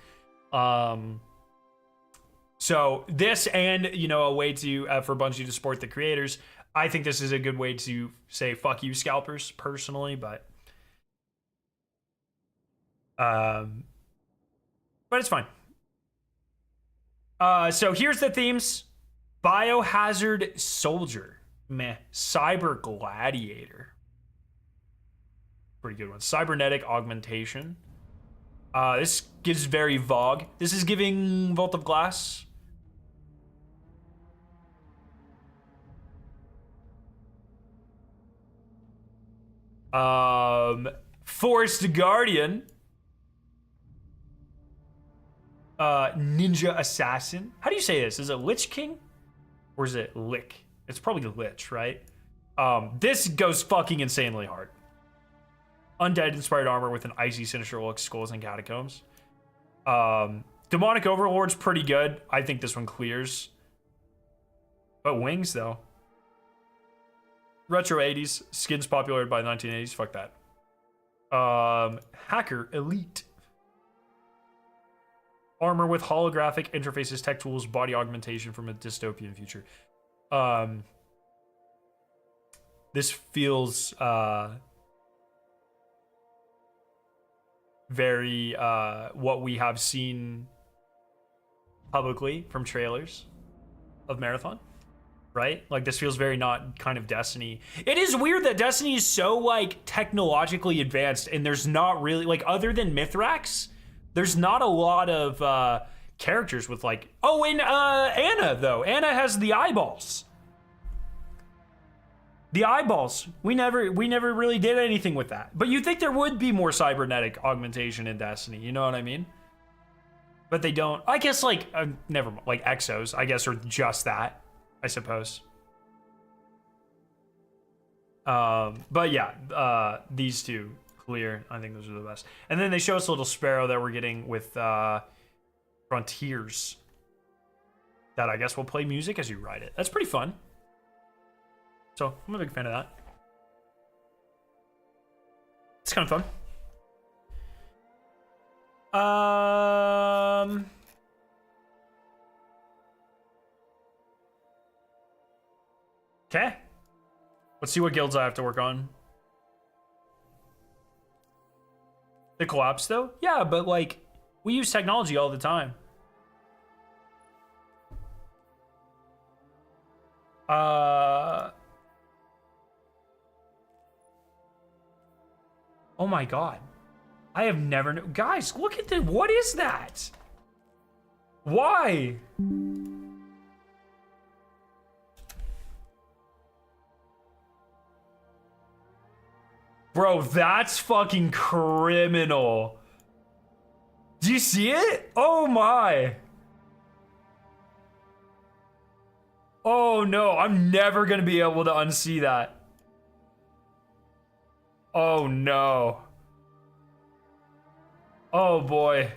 So this and, you know, a way to for Bungie to support the creators, I think this is a good way to say fuck you scalpers personally, but it's fine. So here's the themes. Biohazard Soldier. Meh. Cyber Gladiator. Pretty good one. Cybernetic Augmentation. This gives very Vogue. This is giving Vault of Glass. Forest Guardian. Ninja Assassin. How do you say this? Is it Lich King? Or is it Lick? It's probably Lich, right? This goes fucking insanely hard. Undead inspired armor with an icy sinister look, skulls and catacombs. Demonic Overlord's pretty good. I think this one clears. But wings though. Retro 80s, skins populated by 1980s. Fuck that. Hacker Elite. Armor with holographic interfaces, tech tools, body augmentation from a dystopian future. This feels very what we have seen publicly from trailers of Marathon, right? Like this feels very not kind of Destiny. It is weird that Destiny is so like technologically advanced and there's not really like, other than Mithrax, there's not a lot of characters with like, oh, and Anna though. Anna has the eyeballs. The eyeballs. We never really did anything with that. But you'd think there would be more cybernetic augmentation in Destiny, you know what I mean? But they don't. I guess like, never mind, like Exos, I guess, are just that, I suppose. But yeah, these two, clear. I think those are the best. And then they show us a little sparrow that we're getting with Frontiers. That I guess will play music as you ride it. That's pretty fun. So I'm a big fan of that. It's kind of fun. Okay. Let's see what guilds I have to work on. The collapse though? Yeah, but like, we use technology all the time. Oh my god. I have never known. Guys, look at the, what is that? Why? Bro, that's fucking criminal. Do you see it? Oh my. Oh no, I'm never gonna be able to unsee that. Oh no. Oh boy.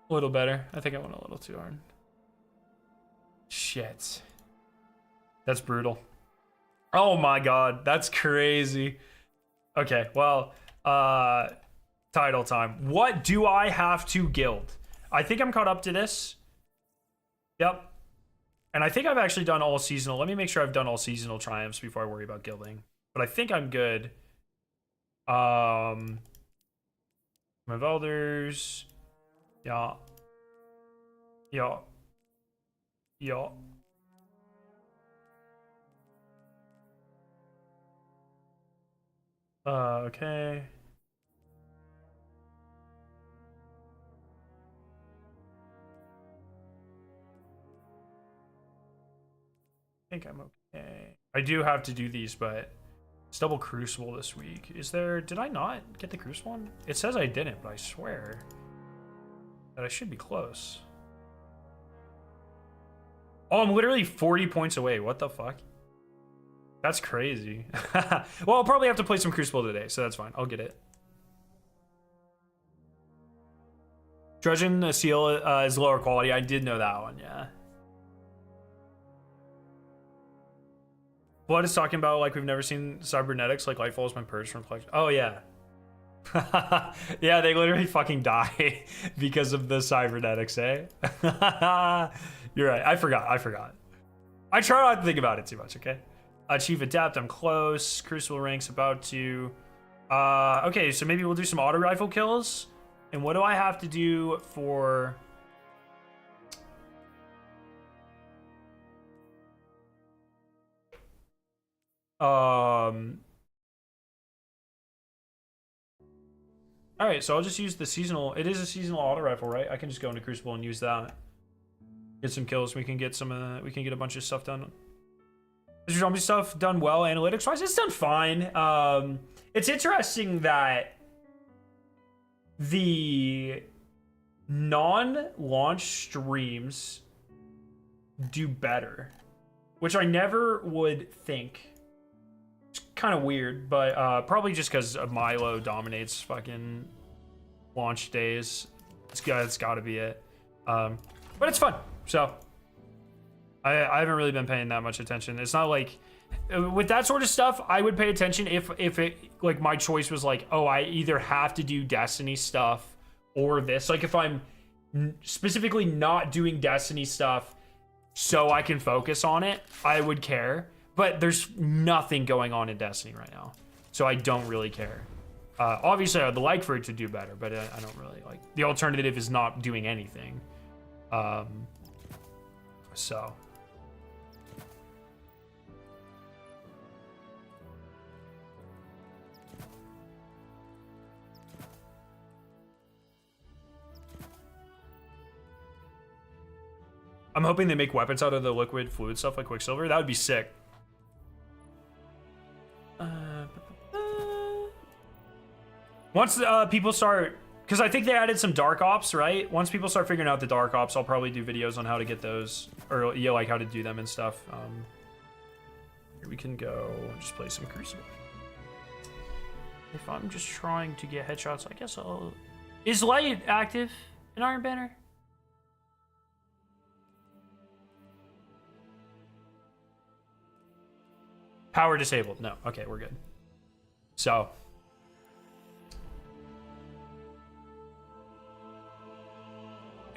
A little better. I think I went a little too hard. Shit. That's brutal. Oh my god, that's crazy. Okay, well, title time. What do I have to guild? I think I'm caught up to this. Yep. And I think I've actually done all seasonal. Let me make sure I've done all seasonal triumphs before I worry about guilding. But I think I'm good. My Elders. Yeah. Yeah. Yeah. Okay. I think I'm okay. I do have to do these, but it's double crucible this week. Is there, did I not get the crucible one? It says I didn't, but I swear that I should be close. Oh, I'm literally 40 points away. What the fuck? That's crazy. Well, I'll probably have to play some crucible today, so that's fine. I'll get it. Dredging the seal is lower quality. I did know that one, yeah. Blood is talking about like we've never seen cybernetics, like Lightfall has been purged from collection. Oh yeah. Yeah, they literally fucking die because of the cybernetics, eh? You're right. I forgot. I try not to think about it too much, okay? Achieve adapt, I'm close. Crucible ranks about to. Okay, so maybe we'll do some auto rifle kills. And what do I have to do for? All right, so I'll just use the seasonal. It is a seasonal auto rifle, right? I can just go into Crucible and use that. Get some kills. We can get some. We can get a bunch of stuff done. Is your zombie stuff done well analytics wise? It's done fine. It's interesting that the non-launch streams do better, which I never would think. It's kind of weird, but probably just because Milo dominates fucking launch days. It's got to be it. But it's fun. So I haven't really been paying that much attention. It's not like with that sort of stuff, I would pay attention if it like my choice was like, oh, I either have to do Destiny stuff or this. Like if I'm specifically not doing Destiny stuff so I can focus on it, I would care. But there's nothing going on in Destiny right now, so I don't really care. Obviously, I'd like for it to do better, but I don't really like. The alternative is not doing anything. So. I'm hoping they make weapons out of the liquid fluid stuff like Quicksilver. That would be sick. Once people start, because I think they added some dark ops, right? Once people start figuring out the dark ops, I'll probably do videos on how to get those, or yeah, like how to do them and stuff. Here we can go just play some Crucible. If I'm just trying to get headshots, I guess I'll. Is light active in Iron Banner? Power disabled. No. Okay, we're good. So.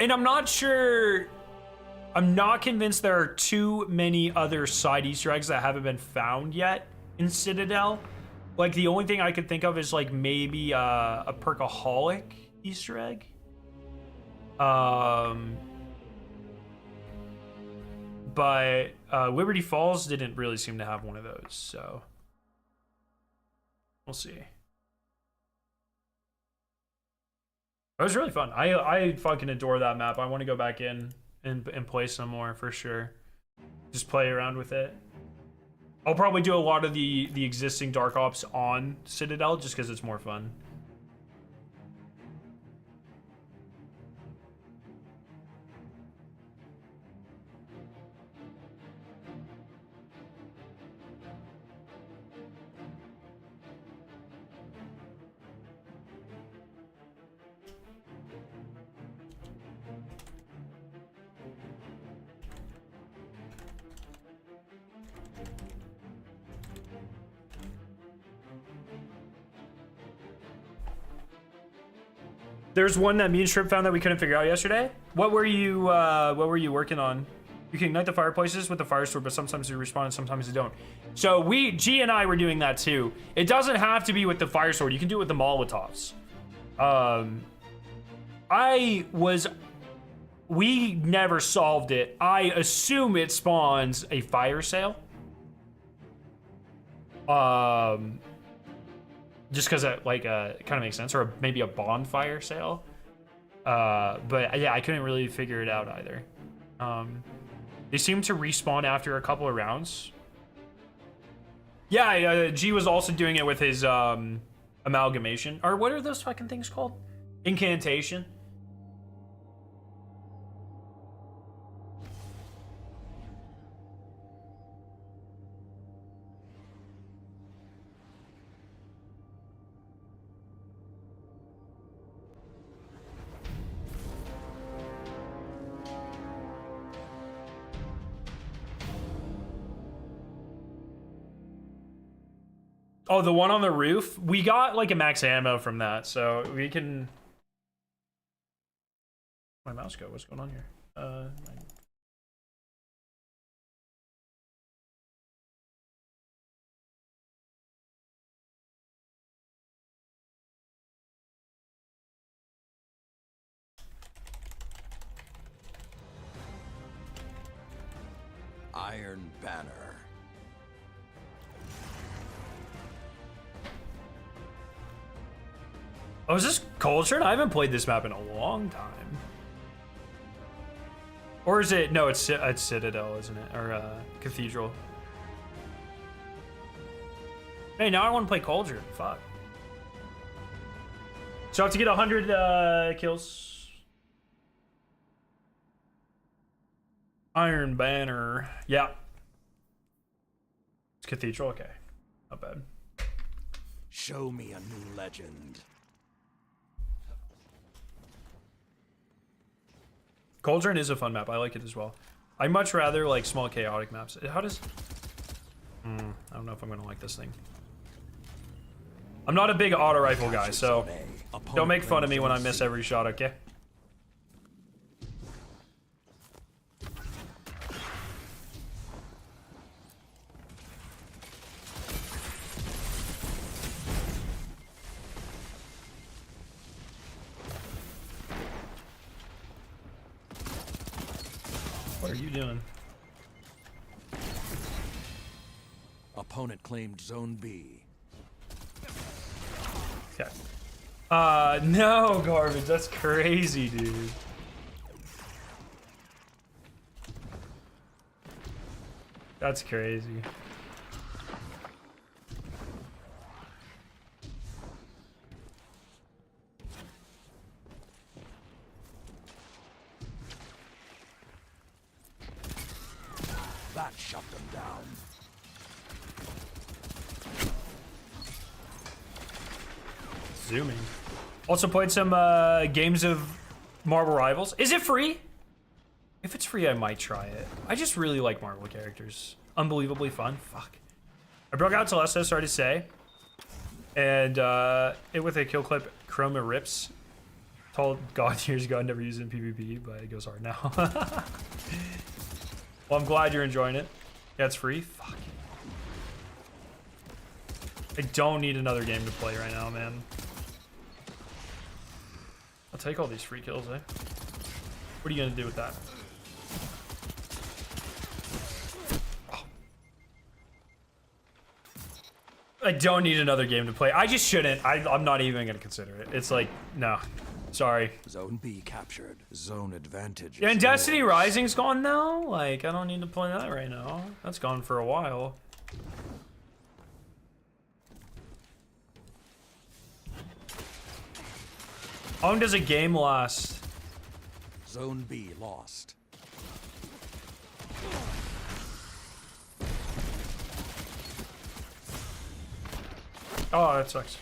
And I'm not sure. I'm not convinced there are too many other side Easter eggs that haven't been found yet in Citadel. Like the only thing I could think of is like maybe a Perkaholic Easter egg. But Liberty Falls didn't really seem to have one of those, so we'll see. It was really fun. I fucking adore that map. I want to go back in and play some more for sure. Just play around with it. I'll probably do a lot of the existing Dark Ops on Citadel just because it's more fun. There's one that me and Shrimp found that we couldn't figure out yesterday. What were you working on? You can ignite the fireplaces with the fire sword, but sometimes they respawn and sometimes they don't. So G and I were doing that too. It doesn't have to be with the fire sword. You can do it with the Molotovs. We never solved it. I assume it spawns a fire sale. just because it like it kind of makes sense, or maybe a bonfire sale. But yeah, I couldn't really figure it out either. They seem to respawn after a couple of rounds. Yeah, G was also doing it with his amalgamation, or what are those fucking things called? Incantation. Oh, the one on the roof? We got like a max ammo from that, so we can... My mouse go? What's going on here? Iron Banner. Oh, is this Cultured? I haven't played this map in a long time. Or is it? No, it's Citadel, isn't it? Or Cathedral. Hey, now I want to play Cultured. Fuck. So I have to get 100 kills. Iron Banner. Yeah. It's Cathedral. Okay. Not bad. Show me a new legend. Cauldron is a fun map. I like it as well. I much rather like small chaotic maps. How does... I don't know if I'm gonna like this thing. I'm not a big auto rifle guy, so don't make fun of me when I miss every shot, okay? What are you doing? Opponent claimed Zone B. Okay. No, garbage. That's crazy, dude. That's crazy. That shut them down. Zooming. Also played some games of Marvel Rivals. Is it free? If it's free, I might try it. I just really like Marvel characters. Unbelievably fun. Fuck. I broke out Celeste, sorry to say. And it with a kill clip, Chroma rips. Told God years ago I never used it in PvP, but it goes hard now. Well, I'm glad you're enjoying it. Yeah, it's free. Fuck. I don't need another game to play right now, man. I'll take all these free kills, eh? What are you gonna do with that? Oh. I don't need another game to play. I just shouldn't. I'm not even gonna consider it. It's like, no. Sorry. Zone B captured. Zone advantage. Yeah, and Destiny Rising's gone now? Like, I don't need to play that right now. That's gone for a while. How long does a game last? Zone B lost. Oh, that sucks.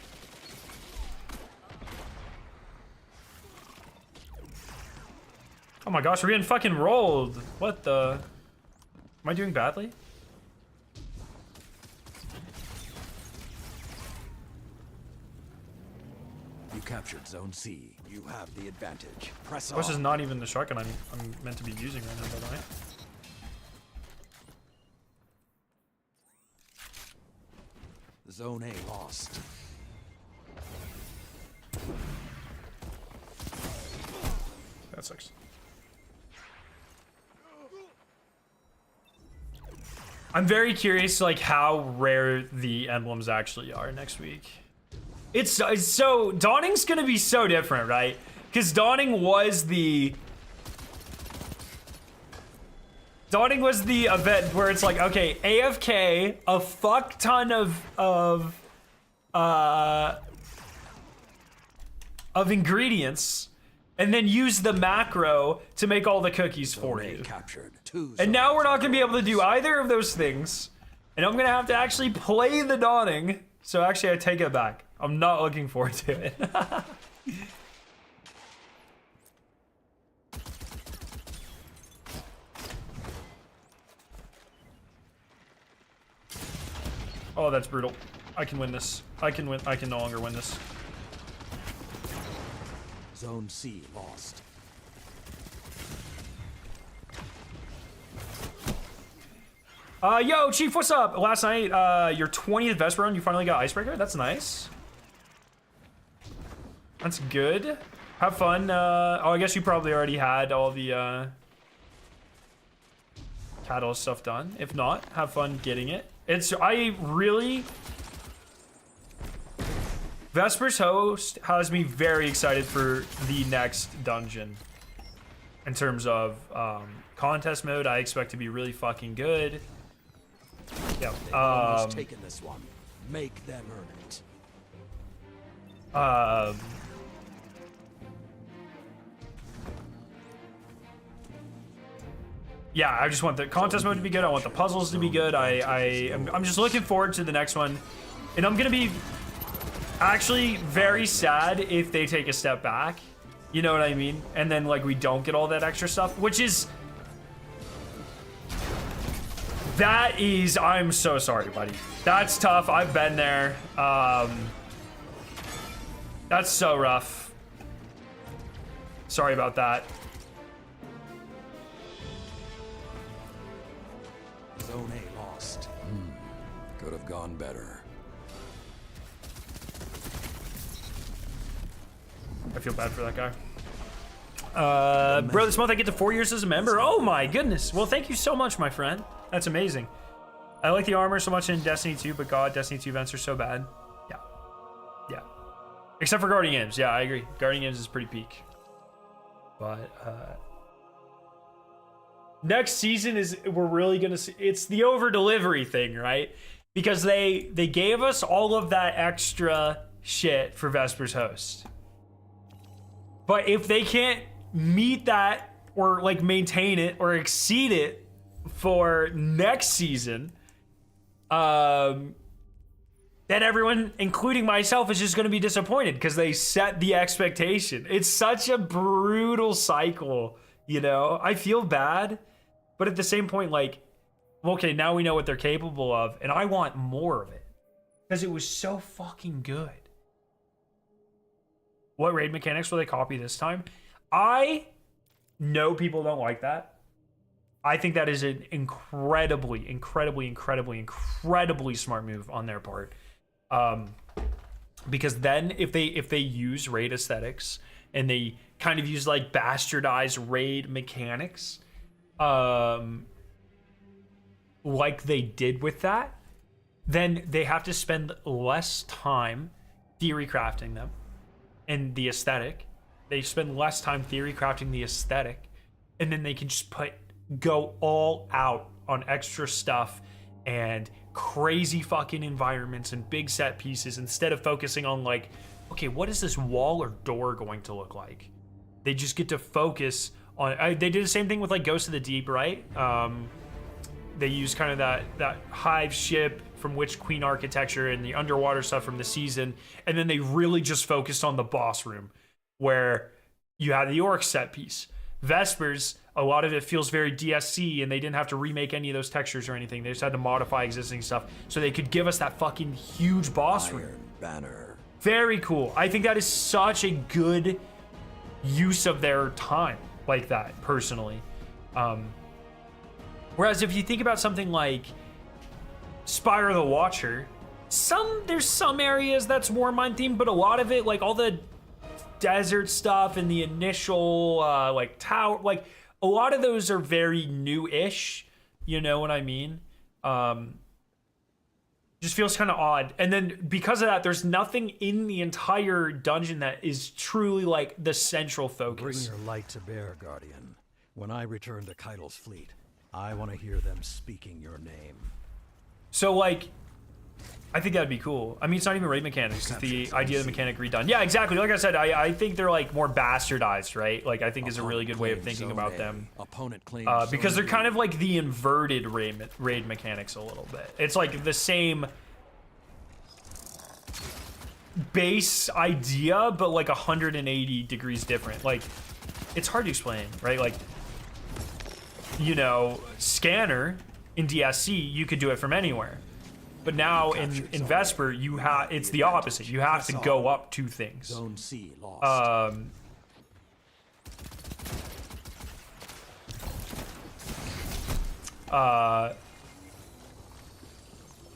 Oh my gosh, we're getting fucking rolled. What the? Am I doing badly? You captured Zone C. You have the advantage. Press on. This is not even the shotgun I'm meant to be using right now, by the way. Zone A lost. That sucks. I'm very curious, like, how rare the emblems actually are next week. It's so Dawning's gonna be so different, right? Because Dawning was the event where it's like, okay, AFK a fuck ton of ingredients, and then use the macro to make all the cookies for you. Captured. And now we're not gonna be able to do either of those things, and I'm gonna have to actually play the Dawning. So actually, I take it back. I'm not looking forward to it. Oh, that's brutal. I can win this. I can no longer win this. Zone C lost. Yo, Chief, what's up? Last night, your 20th Vesper run, you finally got Icebreaker? That's nice. That's good. Have fun. Oh, I guess you probably already had all the Catalyst stuff done. If not, have fun getting it. Vesper's host has me very excited for the next dungeon. In terms of contest mode, I expect to be really fucking good. Yeah. Almost taken this one. Make them earn it. Yeah, I just want the contest mode to be good. I want the puzzles to be good. I'm just looking forward to the next one. And I'm gonna be actually very sad if they take a step back. You know what I mean? And then like we don't get all that extra stuff, which is... I'm so sorry, buddy. That's tough. I've been there. That's so rough. Sorry about that. Zone A lost. Could have gone better. I feel bad for that guy. Bro, this month I get to 4 years as a member. Oh my goodness. Well, thank you so much, my friend. That's amazing. I like the armor so much in Destiny 2, but God, Destiny 2 events are so bad. Yeah. Yeah. Except for Guardian Games. Yeah, I agree. Guardian Games is pretty peak. But, next season we're really gonna see, it's the over delivery thing, right? Because they gave us all of that extra shit for Vesper's host. But if they can't meet that or like maintain it or exceed it for next season, then everyone, including myself, is just going to be disappointed because they set the expectation. It's such a brutal cycle, you know? I feel bad, but at the same point, like, okay, now we know what they're capable of, and I want more of it because it was so fucking good. What raid mechanics will they copy this time? I know people don't like that. I think that is an incredibly smart move on their part. Because then if they use raid aesthetics and they kind of use like bastardized raid mechanics, like they did with that, then they have to spend less time theory crafting them and the aesthetic. They spend less time theory crafting the aesthetic, and then they can just go all out on extra stuff and crazy fucking environments and big set pieces instead of focusing on like, okay, what is this wall or door going to look like? They just get to focus on, they did the same thing with like Ghost of the Deep, right? They use kind of that hive ship from Witch Queen architecture and the underwater stuff from the season, and then they really just focused on the boss room where you had the orc set piece. Vespers, a lot of it feels very DSC, and they didn't have to remake any of those textures or anything. They just had to modify existing stuff so they could give us that fucking huge boss room. Banner. Very cool. I think that is such a good use of their time like that, personally. Whereas if you think about something like Spire the Watcher, there's some areas that's Warmind themed, but a lot of it, like all the desert stuff and the initial like tower, like a lot of those are very new-ish, you know what I mean? Just feels kind of odd. And then because of that, there's nothing in the entire dungeon that is truly like the central Bring focus. your light to bear, Guardian. When I return to Keitel's fleet, I want to hear them speaking your name. So like, I think that'd be cool. I mean, it's not even raid mechanics. It's the idea of the mechanic redone. Yeah, exactly. Like I said, I think they're like more bastardized, right? Like I think is a really good way of thinking about them. Opponent claims Because they're kind of like the inverted raid mechanics a little bit. It's like the same base idea, but like 180 degrees different. Like, it's hard to explain, right? Like, you know, scanner in DSC, you could do it from anywhere. But now in Vesper, it's the opposite. You have to go up to things. Zone C lost.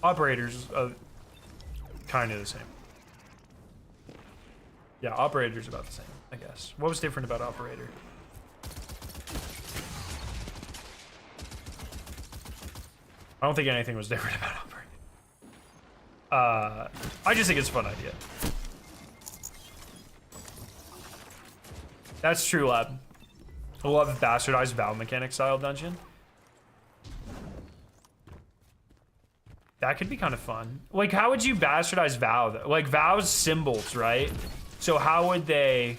Operators, kind of the same. Yeah, operator's about the same, I guess. What was different about operator? I don't think anything was different about operator. I just think it's a fun idea. That's true, lab. I love bastardized Vow mechanic style dungeon. That could be kind of fun. Like, how would you bastardize Vow though? Like, Vow's symbols, right? So how would they...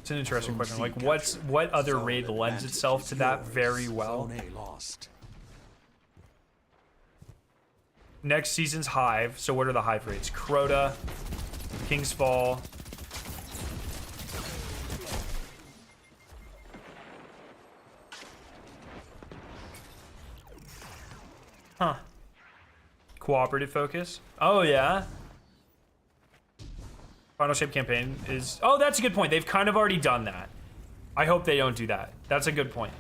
It's an interesting question. Like, what other raid lends itself to that very well? Zone A lost. Next season's Hive. So what are the Hive raids? Crota, King's Fall. Huh. Cooperative focus. Oh, yeah. Final Shape campaign is... Oh, that's a good point. They've kind of already done that. I hope they don't do that. That's a good point.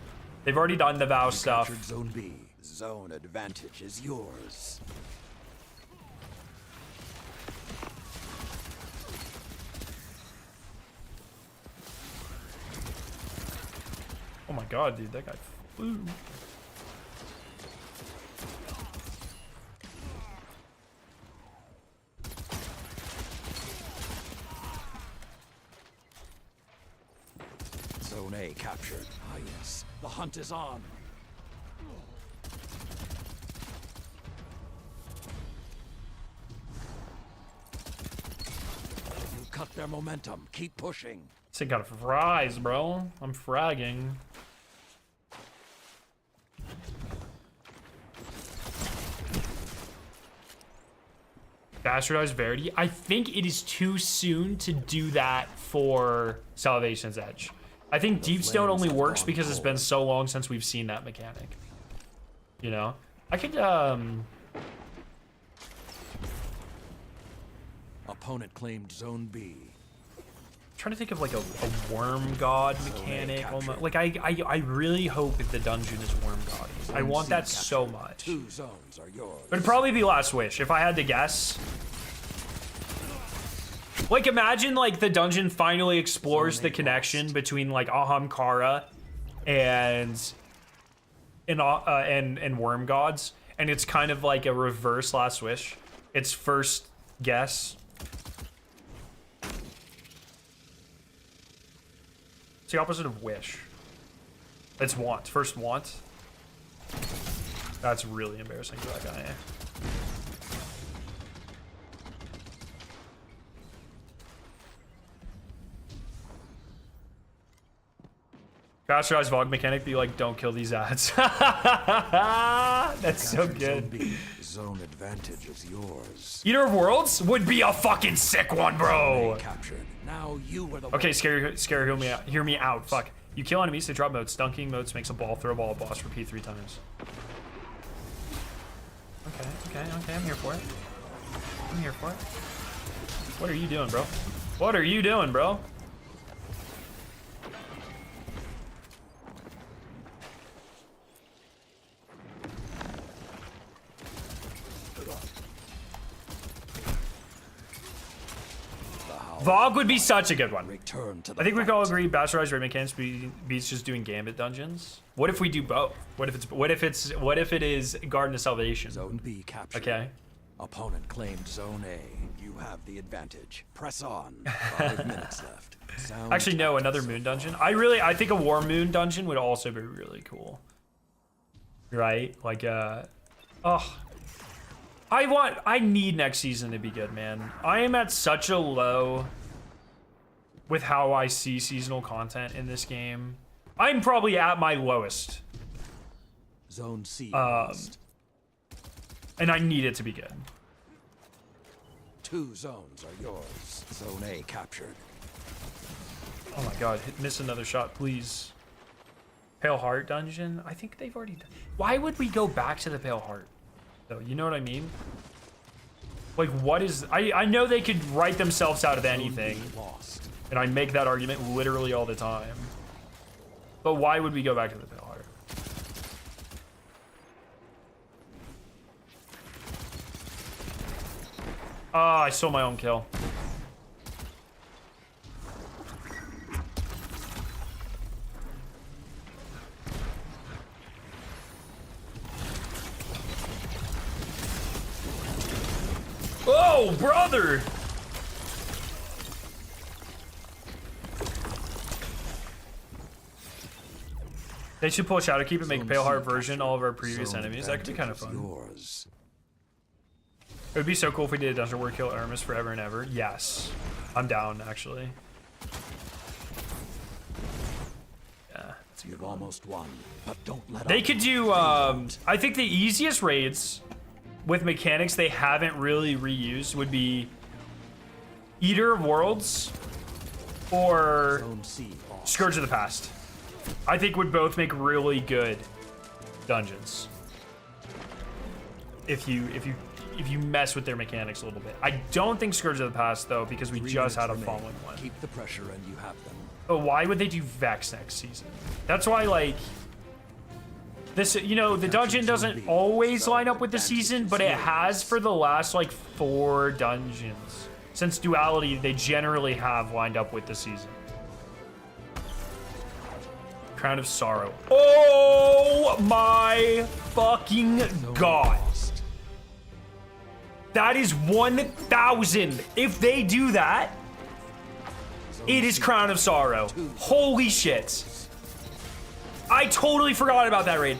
They've already done the Vow stuff. Captured Zone B. Zone advantage is yours. Oh my god, dude. That guy flew. Zone A captured. Ah, yes. The hunt is on. You cut their momentum. Keep pushing. This thing got fries, bro. I'm fragging. Bastardized Verity. I think it is too soon to do that for Salvation's Edge. I think Deepstone only works because it's been so long since we've seen that mechanic. You know? I could, Opponent claimed Zone B. trying to think of like a worm god mechanic. Almost. Like I really hope if the dungeon is worm god. I want that so much. 2 zones are yours. But it'd probably be Last Wish if I had to guess. Like, imagine like the dungeon finally explores the connection between like Ahamkara and worm gods, and it's kind of like a reverse Last Wish. It's first guess. It's the opposite of wish. It's want. First want. That's really embarrassing for that guy. Eh? Bastardized Vog mechanic be like, don't kill these ads. That's so Captured good. Zone B. Zone advantage is yours. Eater of Worlds would be a fucking sick one, bro. Captured. Now you were the Okay, scary, hear me out. Fuck. You kill enemies, they drop motes. Dunking motes makes a ball, throw a ball, at boss, repeat 3 times. Okay, I'm here for it. I'm here for it. What are you doing, bro? What are you doing, bro? Vogue would be such a good one. Return to the I think we can all fight. agree bastardized raid mechanics beats just doing gambit dungeons. What if we do both? What if it is Garden of Salvation? Zone B captured. Okay. Opponent claimed Zone A. You have the advantage. Press on. 5 minutes left. Sound Actually, no, tactics another so moon far. dungeon. I think a war moon dungeon would also be really cool. Right? Like, I need next season to be good, man. I am at such a low with how I see seasonal content in this game. I'm probably at my lowest, Zone C lost. and I need it to be good. 2 zones are yours. Zone A captured. Oh my god, miss another shot, please. Pale Heart dungeon? I think they've already done. Why would we go back to the Pale Heart? Though, you know what I mean? Like, what is... I know they could write themselves out of anything, Zone B lost. and I make that argument literally all the time. But why would we go back to the Pale Heart? Ah, I stole my own kill. Oh, brother! They should pull Shadow Keep and make a Zone Pale C Heart version captured. all of our previous Zone enemies. That could be kind of advantage is fun. yours. It would be so cool if we did a dungeon where kill Hermes forever and ever. Yes. I'm down, actually. Yeah. That's a good You've one. almost won, but don't let They up. could do, I think the easiest raids with mechanics they haven't really reused would be Eater of Worlds or Zone C lost. Scourge of the Past. I think would both make really good dungeons. If you mess with their mechanics a little bit. I don't think Scourge of the Past though, because we 3 just had a minutes fallen remain. one. Keep the pressure and you have them. But why would they do Vex next season? That's why, like, this, you know, the dungeon doesn't always line up with the season, but it has for the last, like, 4 dungeons. Since Duality, they generally have lined up with the season. Crown of Sorrow. Oh my fucking god. Lost. That is 1,000. If they do that, it is Crown of Sorrow. Holy shit. I totally forgot about that raid.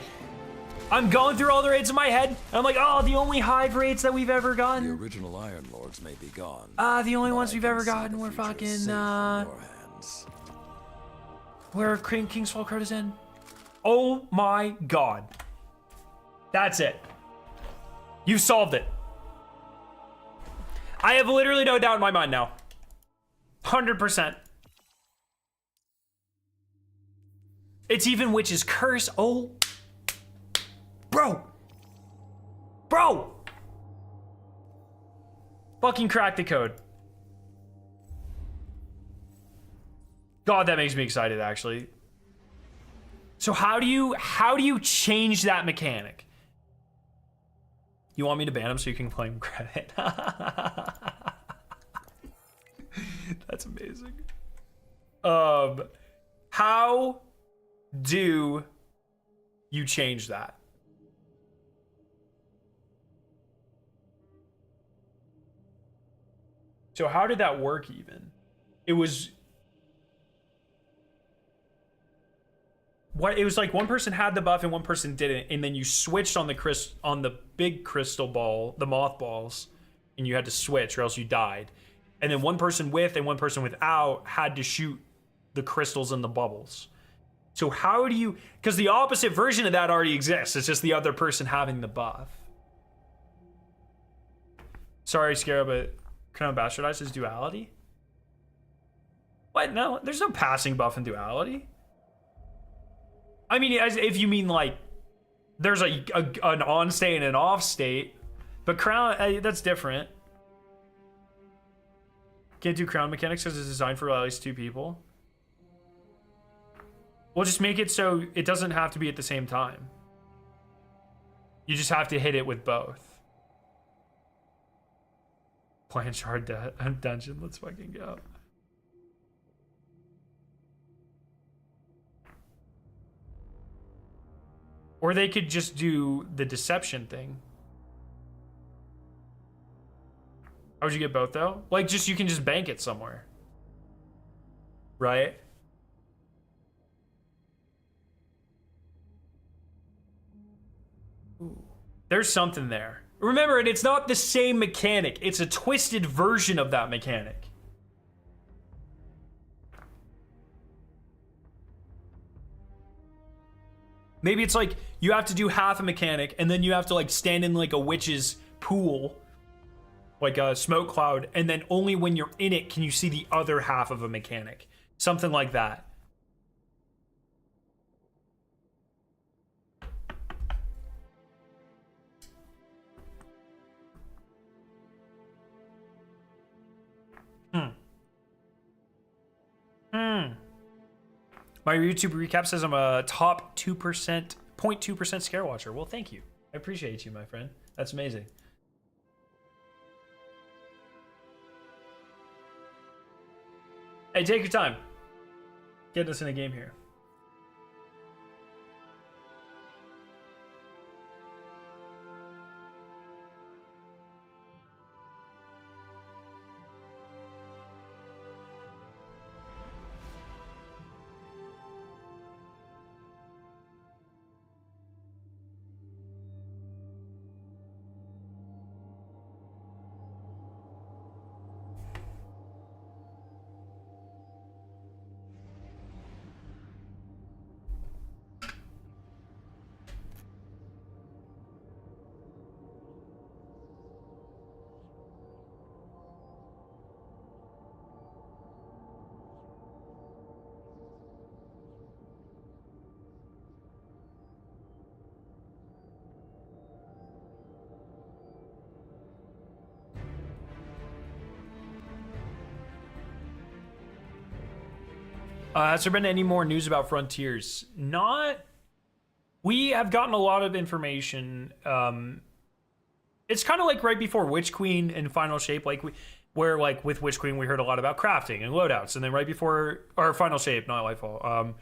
I'm going through all the raids in my head. And I'm like, oh, the only Hive raids that we've ever The gotten. original Iron Lords may be gone. The only but ones I we've can ever see gotten the were future fucking, safe in your hands. where King's Fall Crowd is in. Oh my god. That's it. You've solved it. I have literally no doubt in my mind now. 100%. It's even Witch's Curse. Oh. Bro. Bro. Fucking crack the code. God, that makes me excited, actually. So how do you change that mechanic? You want me to ban him so you can claim credit? That's amazing. How do you change that? So how did that work even? It was what it was like one person had the buff and one person didn't, and then you switched on the big crystal ball, the mothballs, and you had to switch or else you died. And then one person with and one person without had to shoot the crystals and the bubbles. So how do you, because the opposite version of that already exists, it's just the other person having the buff. Sorry, Scarab, but Crown Bastardized is duality? What? No, there's no passing buff in duality. I mean, as if you mean like there's an on state and an off state, but Crown, that's different. Can't do Crown mechanics because it's designed for at least 2 people. We'll just make it so it doesn't have to be at the same time. You just have to hit it with both. Blanchard dungeon, let's fucking go. Or they could just do the deception thing. How would you get both though? Like just, you can just bank it somewhere. Right? Ooh. There's something there. Remember, it's not the same mechanic. It's a twisted version of that mechanic. Maybe it's like you have to do half a mechanic and then you have to like stand in like a witch's pool, like a smoke cloud, and then only when you're in it can you see the other half of a mechanic. Something like that. My YouTube recap says I'm a top 2%, 0.2% scare watcher. Well, thank you. I appreciate you, my friend. That's amazing. Hey, take your time. Get us in a game here. Has there been any more news about Frontiers? Not. We have gotten a lot of information. It's kind of like right before Witch Queen and Final Shape, like where like with Witch Queen we heard a lot about crafting and loadouts, and then right before our Final Shape, not Lightfall,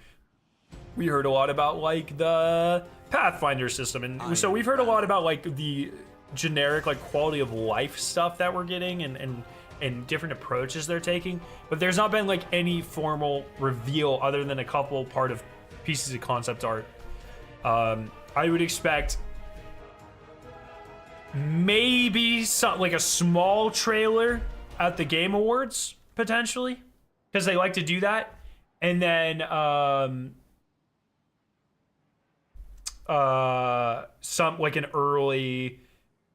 we heard a lot about like the Pathfinder system, and so we've heard a lot about like the generic like quality of life stuff that we're getting and different approaches they're taking, but there's not been like any formal reveal other than a couple part of pieces of concept art. I would expect maybe some like a small trailer at the Game Awards potentially, because they like to do that, and then some like an early.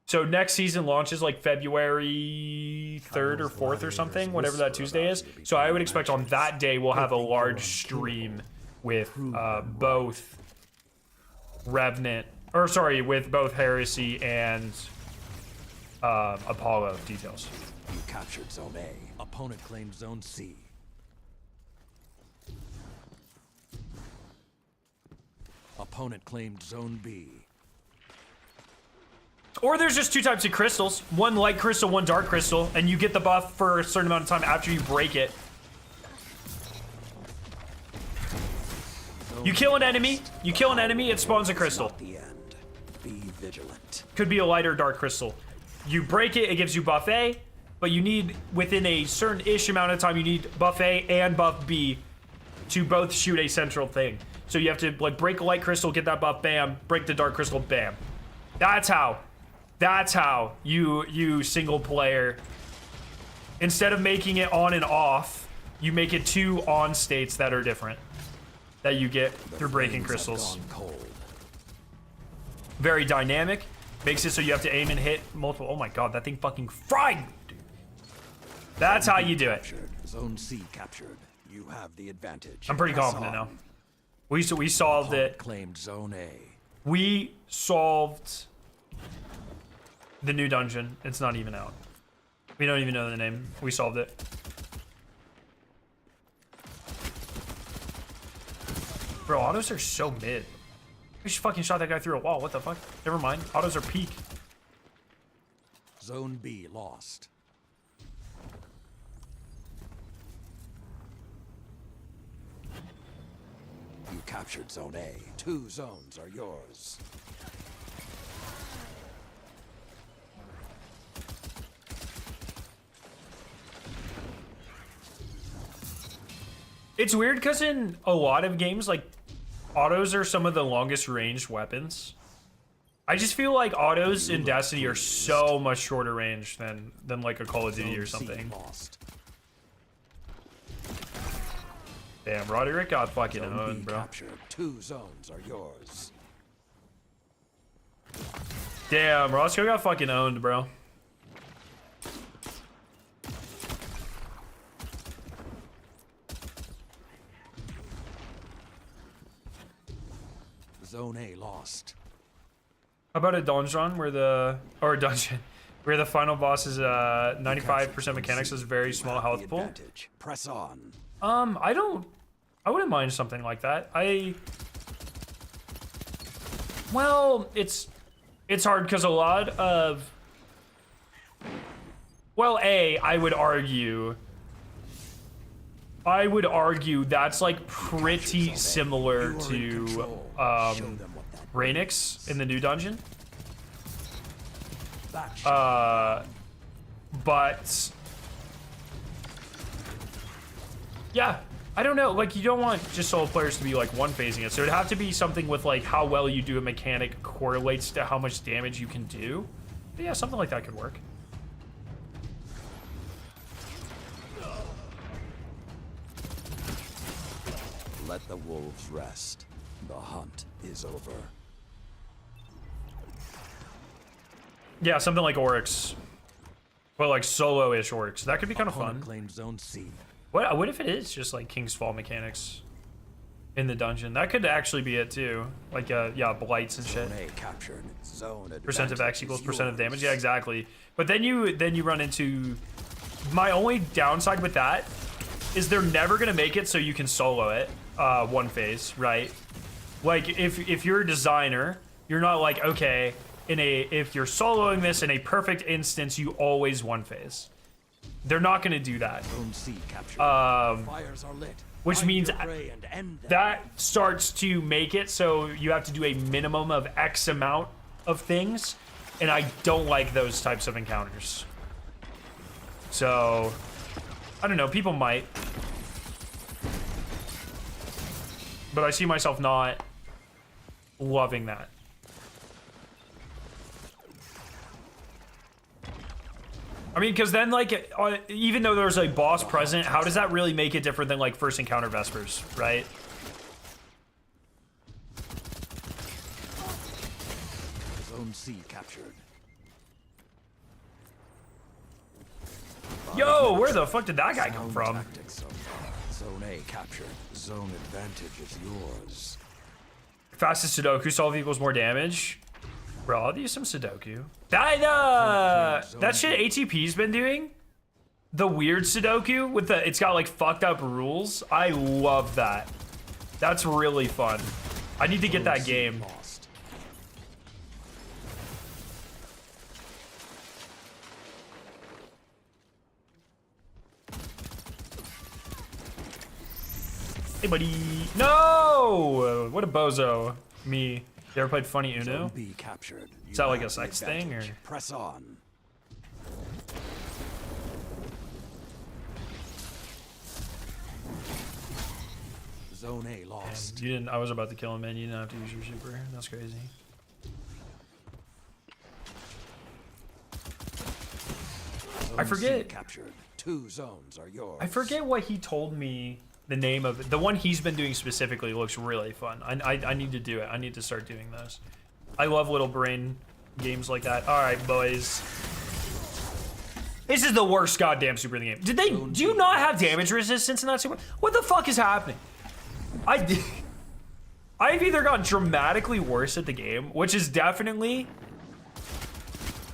So next season launches like February 3rd or 4th or something, whatever that Tuesday is. So I would expect on that day we'll have a large stream with both Revenant, or sorry, with both Heresy and Apollo details. You captured Zone A. Opponent claimed Zone C. Opponent claimed Zone B. Or there's just two types of crystals. One light crystal, one dark crystal, and you get the buff for a certain amount of time after you break it. You kill an enemy, it spawns a crystal. Not the end. Be vigilant. Could be a light or dark crystal. You break it, it gives you buff A, but you need, within a certain-ish amount of time, you need buff A and buff B to both shoot a central thing. So you have to like break a light crystal, get that buff, bam, break the dark crystal, bam. That's how you single player. Instead of making it on and off, you make it two on states that are different that you get through breaking crystals. Very dynamic. Makes it so you have to aim and hit multiple. Oh my god, that thing fucking fried, dude. That's how you do it. Zone C captured. You have the advantage. I'm pretty confident now. We solved it. Claimed Zone A. We solved the new dungeon. It's not even out. We don't even know the name. We solved it. Bro, autos are so mid. We just fucking shot that guy through a wall. What the fuck? Never mind. Autos are peak. Zone B lost. You captured Zone A. 2 zones are yours. It's weird because in a lot of games, like, autos are some of the longest ranged weapons. I just feel like autos in Destiny are so much shorter range than like a Call of Duty or something. Damn, Roderick got fucking owned, bro. Captured. 2 zones are yours. Damn, Roscoe got fucking owned, bro. Zone A lost. How about a dungeon where the final boss is 95% mechanics, is very small health pool? Press on. I wouldn't mind something like that. Well, it's hard because a lot of, well, I would argue that's like pretty similar to Rainix in the new dungeon. But yeah, I don't know. Like, you don't want just solo players to be like one-phasing it, so it'd have to be something with like how well you do a mechanic correlates to how much damage you can do. But yeah, something like that could work. Let the wolves rest. The hunt is over. Yeah, something like Oryx. But like solo-ish Oryx. That could be kind of fun. Claimed Zone C. What if it is just like King's Fall mechanics in the dungeon? That could actually be it too. Like yeah, blights and shit. Zone A captured. Zone Percent of X equals percent of damage. Yeah, exactly. But then you run into, my only downside with that is they're never gonna make it so you can solo it one phase, right? Like if you're a designer, you're not like, okay, if you're soloing this in a perfect instance, you always one phase. They're not gonna do that. Zone C captured. Fires are lit. Which Find means your prey and end them. that starts to make it so you have to do a minimum of X amount of things, and I don't like those types of encounters. So I don't know, people might, but I see myself not loving that. I mean, because then, like, even though there's a boss present, how does that really make it different than, like, first encounter Vespers, right? Zone C captured. Yo, where the fuck did that guy come from? Tactics Zone A captured. Zone advantage is yours. Fastest Sudoku solve equals more damage. Bro, I'll use some Sudoku. That shit ATP's been doing, the weird Sudoku with the, it's got like fucked up rules. I love that. That's really fun. I need to get that game. Hey, buddy. No! What a bozo. Me. You ever played Funny Uno? Zone B captured. Is that like a sex thing, or? Press on. Zone A lost. You didn't. I was about to kill him, man. You didn't have to use your super. That's crazy. I forget. Captured. 2 zones are yours. I forget what he told me. The name of it. The one he's been doing specifically looks really fun. I need to do it. I need to start doing those. I love little brain games like that. All right, boys. This is the worst goddamn super in the game. Did they? Do you not have damage resistance in that super? What the fuck is happening? I've either gotten dramatically worse at the game, which is definitely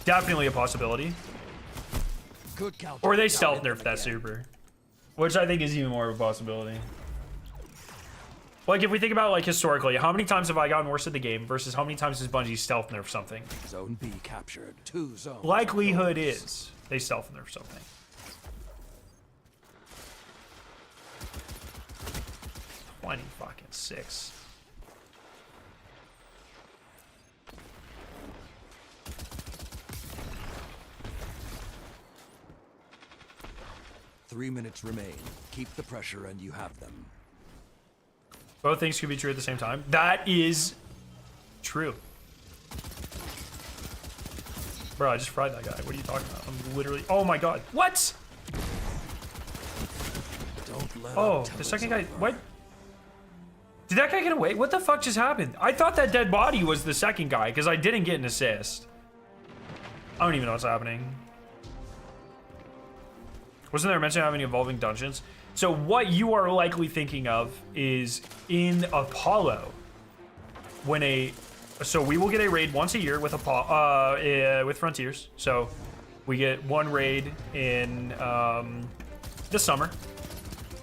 a possibility, Good counter. or they stealth nerfed that super, which I think is even more of a possibility. Like, if we think about, like, historically, how many times have I gotten worse at the game versus how many times has Bungie stealth nerfed something? Zone B captured. 2 zones. Likelihood is they stealth nerf something. 26. 3 minutes remain. Keep the pressure and you have them. Both things could be true at the same time. That is true. Bro, I just fried that guy. What are you talking about? I'm literally... Oh my god. What? Don't let Oh, up till the it's second guy... over. What? Did that guy get away? What the fuck just happened? I thought that dead body was the second guy because I didn't get an assist. I don't even know what's happening. Wasn't there a mention of having evolving dungeons? So what you are likely thinking of is in Apollo, when so we will get a raid once a year with with Frontiers. So we get one raid in the summer,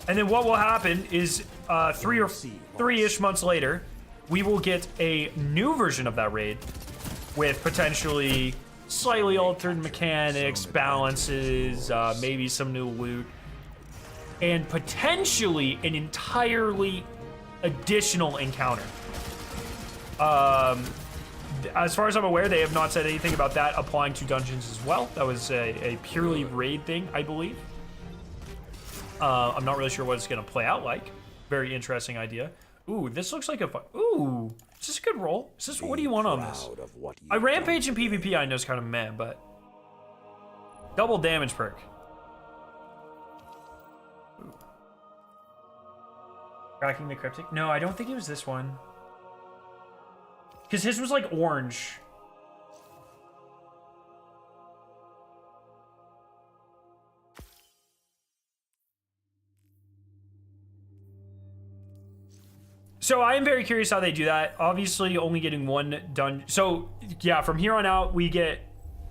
and then what will happen is 3-ish months later, we will get a new version of that raid with potentially slightly altered mechanics, balances, maybe some new loot, and potentially an entirely additional encounter. As far as I'm aware, they have not said anything about that applying to dungeons as well. That was a purely raid thing, I believe. I'm not really sure what it's going to play out like. Very interesting idea. Ooh, this looks like a ooh, is this a good roll? Is this, what do you want on this? A rampage in PvP I know is kind of meh, but double damage perk. Ooh. Cracking the cryptic? No, I don't think it was this one. Because his was like orange. So I am very curious how they do that. Obviously, only getting one dungeon. So yeah, from here on out, we get,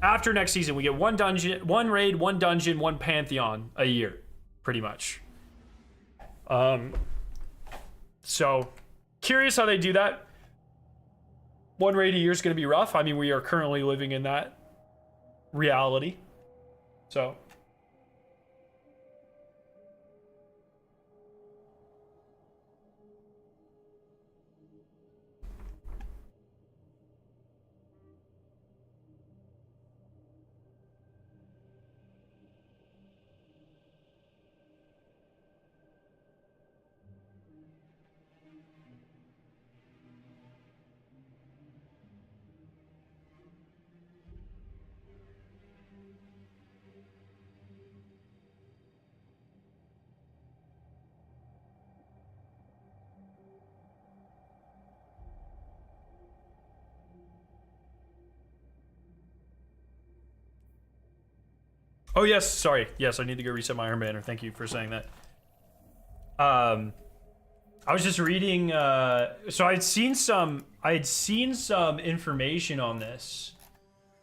after next season, we get one dungeon, one raid, one dungeon, one pantheon a year, pretty much. So curious how they do that. One raid a year is going to be rough. I mean, we are currently living in that reality. So. Oh yes, sorry. Yes, I need to go reset my Iron Banner. Thank you for saying that. I was just reading. So I had seen some information on this.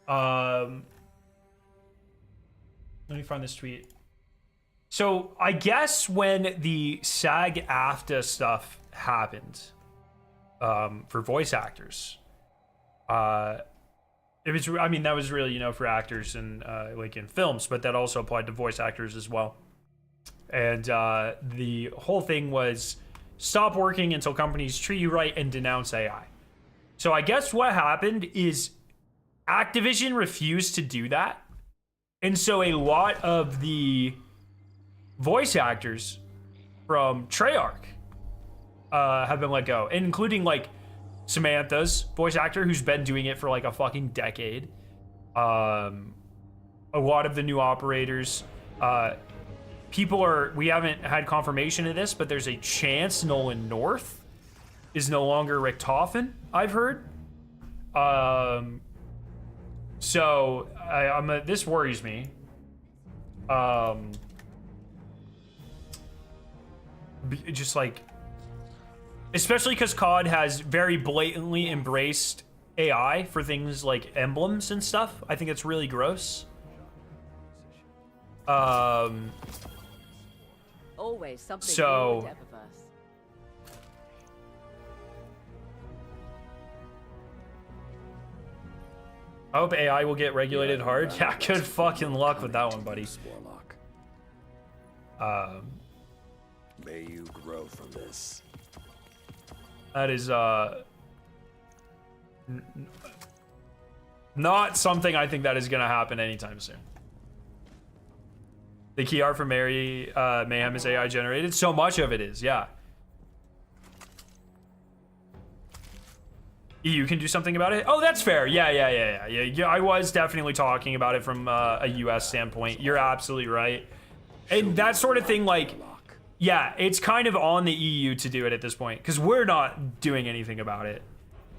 Let me find this tweet. So I guess when the SAG-AFTRA stuff happened, for voice actors, it was, I mean, that was really, you know, for actors and like in films, but that also applied to voice actors as well. And the whole thing was stop working until companies treat you right and denounce AI. So I guess what happened is Activision refused to do that. And so a lot of the voice actors from Treyarch have been let go, including like Samantha's voice actor, who's been doing it for like a fucking decade. A lot of the new operators, we haven't had confirmation of this, but there's a chance Nolan North is no longer Richtofen, I've heard. So this worries me. Just like, especially because COD has very blatantly embraced AI for things like emblems and stuff. I think it's really gross. Always something So- new with Eververse. I hope AI will get regulated hard. Yeah, good fucking luck with that one, buddy. May you grow from this. That is not something I think that is going to happen anytime soon. The key art for Mary Mayhem is AI generated. So much of it is, yeah. EU can do something about it. Oh, that's fair. Yeah. I was definitely talking about it from a US standpoint. You're absolutely right. And that sort of thing, like, yeah, it's kind of on the EU to do it at this point because we're not doing anything about it.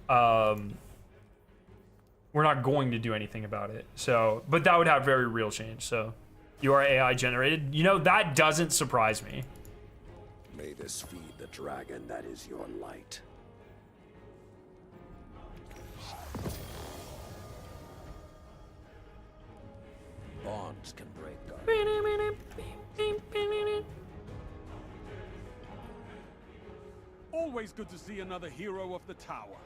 We're not going to do anything about it. So, but that would have very real change. So, you are AI generated. You know, that doesn't surprise me. May this feed the dragon that is your light. Bonds can break God. Always good to see another hero of the tower.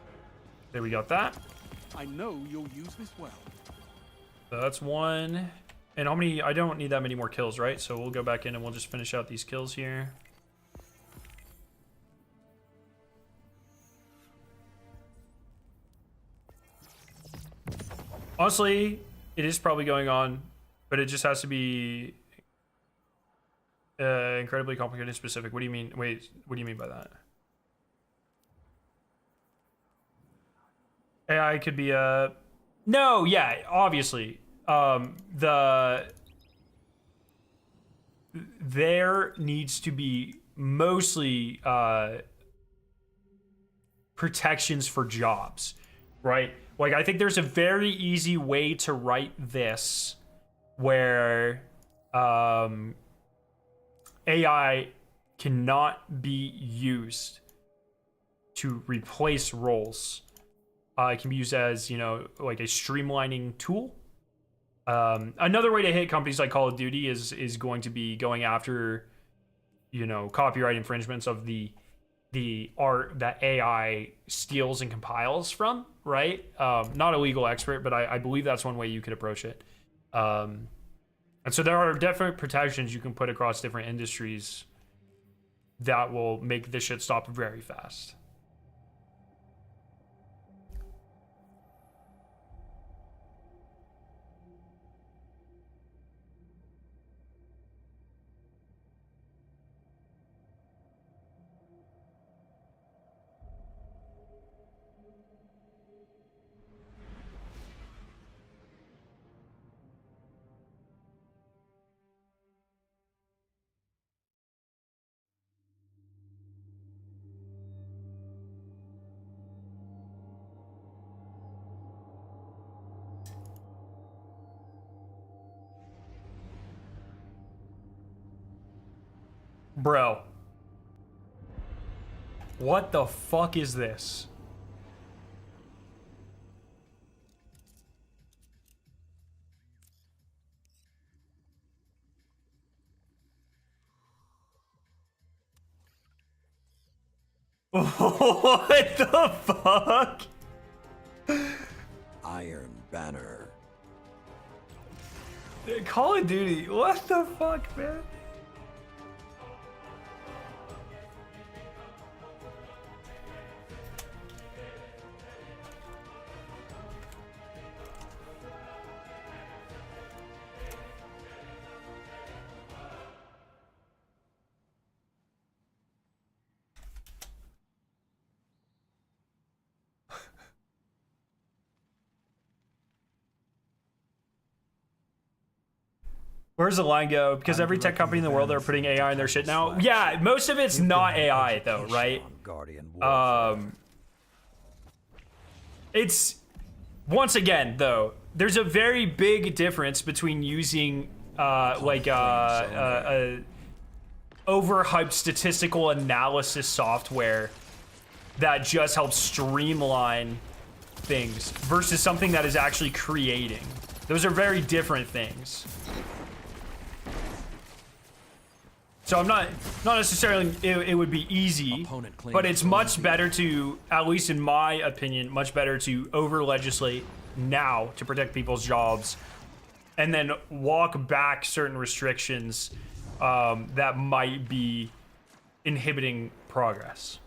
There we got that. I know you'll use this well. So that's one. And how many? I don't need that many more kills, right? So we'll go back in and we'll just finish out these kills here. Honestly, it is probably going on, but it just has to be incredibly complicated and specific. What do you mean? Wait, what do you mean by that? AI could be a... No, yeah, obviously. There needs to be mostly protections for jobs, right? Like, I think there's a very easy way to write this where AI cannot be used to replace roles. It can be used as, you know, like a streamlining tool. Another way to hit companies like Call of Duty is going to be going after, you know, copyright infringements of the art that AI steals and compiles from, right? Not a legal expert, but I believe that's one way you could approach it. And so there are different protections you can put across different industries that will make this shit stop very fast. Bro. What the fuck is this? What the fuck? Iron Banner. Call of Duty. What the fuck, man? Where's the line go? Because every tech company in the world are putting AI in their shit now. Yeah, most of it's not AI though, right? It's, once again though, there's a very big difference between using overhyped statistical analysis software that just helps streamline things versus something that is actually creating. Those are very different things. So I'm not necessarily, it would be easy, but it's much better to, at least in my opinion, much better to over-legislate now to protect people's jobs and then walk back certain restrictions that might be inhibiting progress.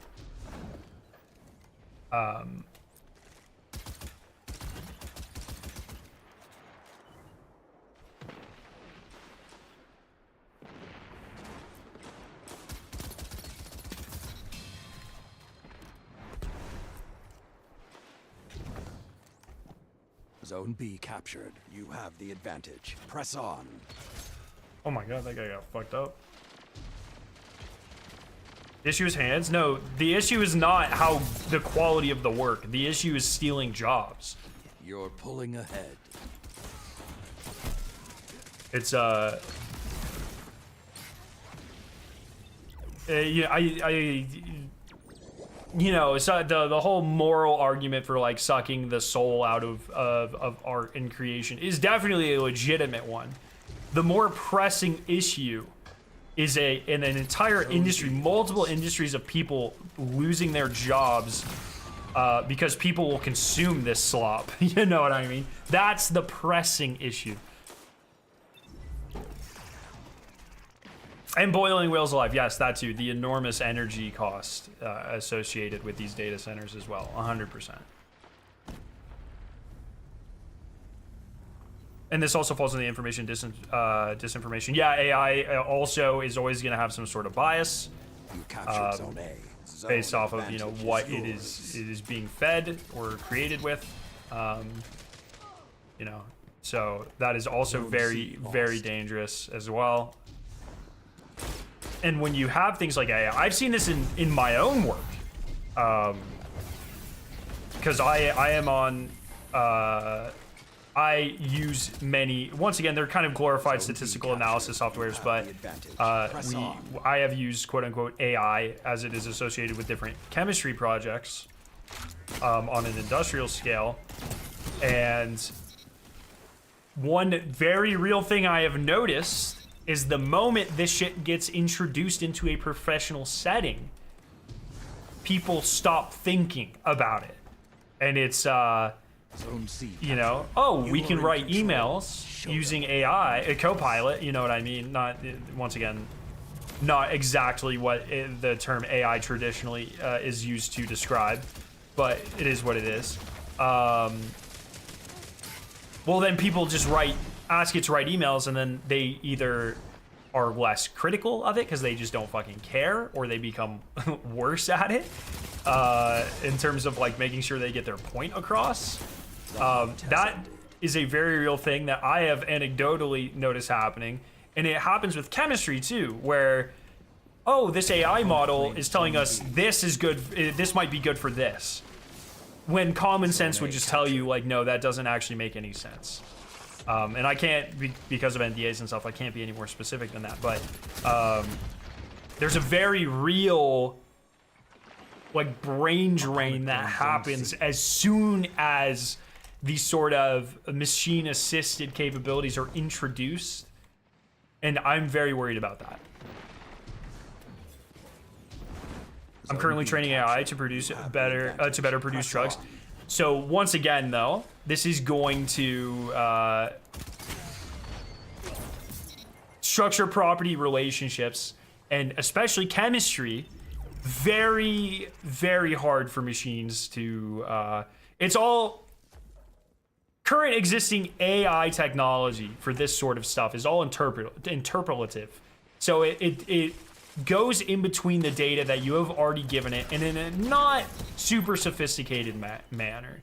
Zone B captured. You have the advantage. Press on. Oh my god, that guy got fucked up. The issue is hands? No, the issue is not how the quality of the work. The issue is stealing jobs. You're pulling ahead. It's yeah, you know, it's the whole moral argument for like sucking the soul out of art and creation is definitely a legitimate one. The more pressing issue is an entire industry, multiple industries of people losing their jobs because people will consume this slop. You know what I mean? That's the pressing issue. And boiling whales alive, yes, that too. The enormous energy cost associated with these data centers as well, 100%. And this also falls in the information disinformation. Yeah, AI also is always going to have some sort of bias You captured Zone A. Zone based off of, you know, advantage what yours. it is being fed or created with. You know, so that is also Zone very, C very lost. dangerous as well. And when you have things like AI, I've seen this in my own work, because I am on, I use many, once again, they're kind of glorified Zone B statistical captured. analysis You softwares, have but the advantage. Press on. I have used quote unquote AI as it is associated with different chemistry projects on an industrial scale. And one very real thing I have noticed is the moment this shit gets introduced into a professional setting, people stop thinking about it. And it's, Zone C you know, captured. oh, You we can are in write control. emails Show using them. AI, a copilot, you know what I mean? Not, once again, not exactly what the term AI traditionally is used to describe, but it is what it is. Well, then people just ask it to write emails, and then they either are less critical of it because they just don't fucking care, or they become worse at it in terms of like making sure they get their point across. That is a very real thing that I have anecdotally noticed happening, and it happens with chemistry too, where oh, this AI model is telling us this is good, this might be good for this, when common sense would just tell you like, no, that doesn't actually make any sense. And I can't, because of NDAs and stuff, I can't be any more specific than that, but there's a very real like brain drain that happens as soon as these sort of machine assisted capabilities are introduced, and I'm very worried about that. I'm currently training AI to produce better produce drugs. So once again, though, this is going to structure property relationships, and especially chemistry, very, very hard for machines to. It's all current existing AI technology for this sort of stuff is all interpolative. So it goes in between the data that you have already given it, and in a not super sophisticated manner.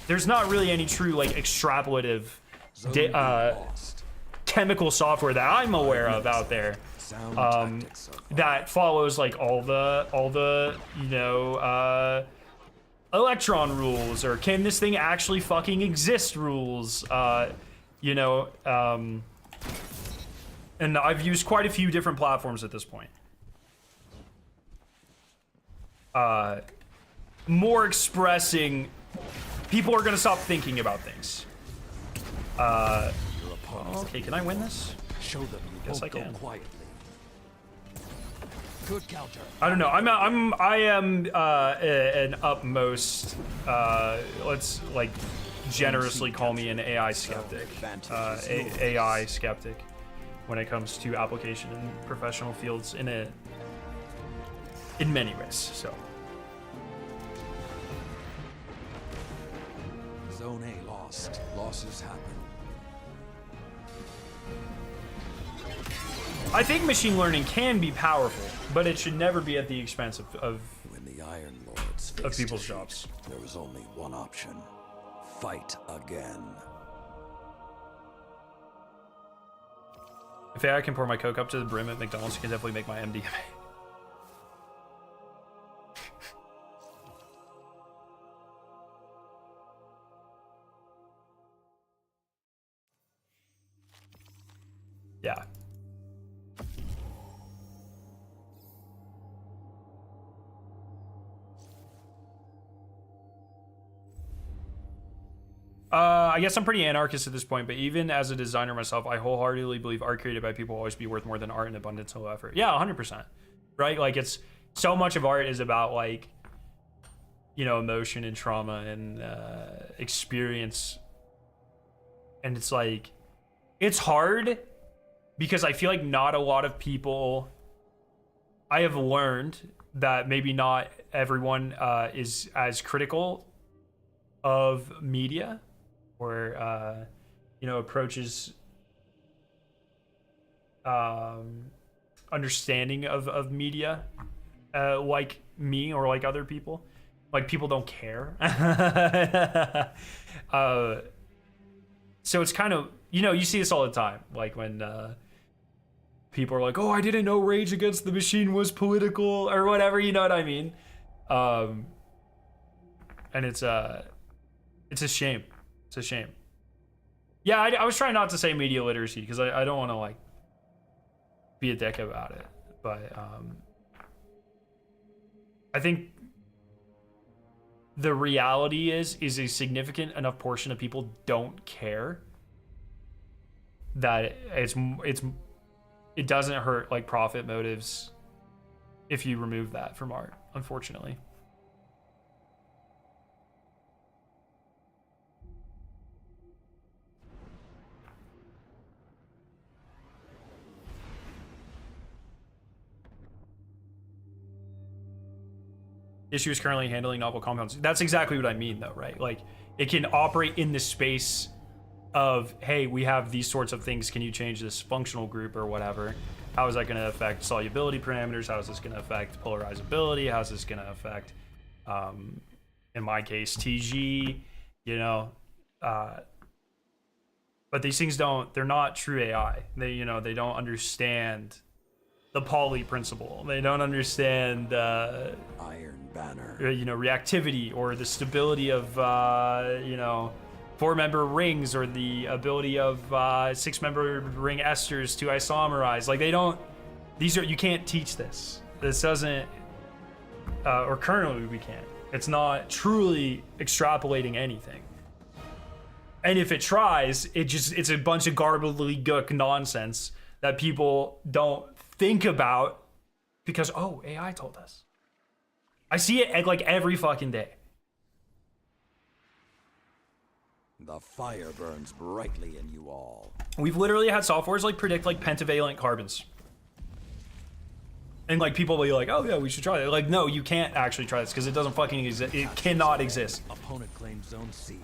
There's not really any true like extrapolative Zone B lost. chemical software that I'm aware of out there Sound tactics so far. that follows like all the you know electron rules, or can this thing actually fucking exist rules, you know, and I've used quite a few different platforms at this point. More expressing, people are gonna stop thinking about things. Your opponents Okay, can I win this? show them you Guess won't I go can. quietly. Good counter. I don't know. I am an utmost. Let's like generously call me an AI skeptic. AI skeptic when it comes to application in professional fields in many ways. So Zone A lost. Losses happen. I think machine learning can be powerful, but it should never be at the expense of When the Iron Lords faced people's defeat, jobs. there was only one option. Fight again. If AI can pour my Coke up to the brim at McDonald's, it can definitely make my MDMA. Yeah. I guess I'm pretty anarchist at this point, but even as a designer myself, I wholeheartedly believe art created by people will always be worth more than art in abundance of effort. Yeah, 100%. Right? Like, it's so much of art is about, like, you know, emotion and trauma and experience. And it's like, it's hard because I feel like not a lot of people, I have learned that maybe not everyone is as critical of media or you know, approaches understanding of media like me or like other people. Like, people don't care. So it's kind of, you know, you see this all the time, like when people are like, oh, I didn't know Rage Against the Machine was political or whatever, you know what I mean? And it's a shame. It's a shame. Yeah, I was trying not to say media literacy because I don't want to, like, be a dick about it. But I think the reality is a significant enough portion of people don't care that it doesn't hurt, like, profit motives if you remove that from art, unfortunately. Issue is currently handling novel compounds. That's exactly what I mean, though, right? Like, it can operate in the space of, hey, we have these sorts of things. Can you change this functional group or whatever? How is that going to affect solubility parameters? How is this going to affect polarizability? How is this going to affect, in my case, TG? You know, but these things they're not true AI. They don't understand the Pauli principle. They don't understand Iron Banner. reactivity or the stability of 4-member rings or the ability of 6-member ring esters to isomerize. Like, you can't teach this. This doesn't, or currently we can't. It's not truly extrapolating anything. And if it tries, it's a bunch of gobbledygook nonsense that people don't think about because, oh, AI told us. I see it like every fucking day. The fire burns brightly in you all. We've literally had softwares like predict like pentavalent carbons. And like people will be like, oh yeah, we should try it. Like, no, you can't actually try this because it doesn't fucking exist. It cannot exist. Opponent claims Zone C.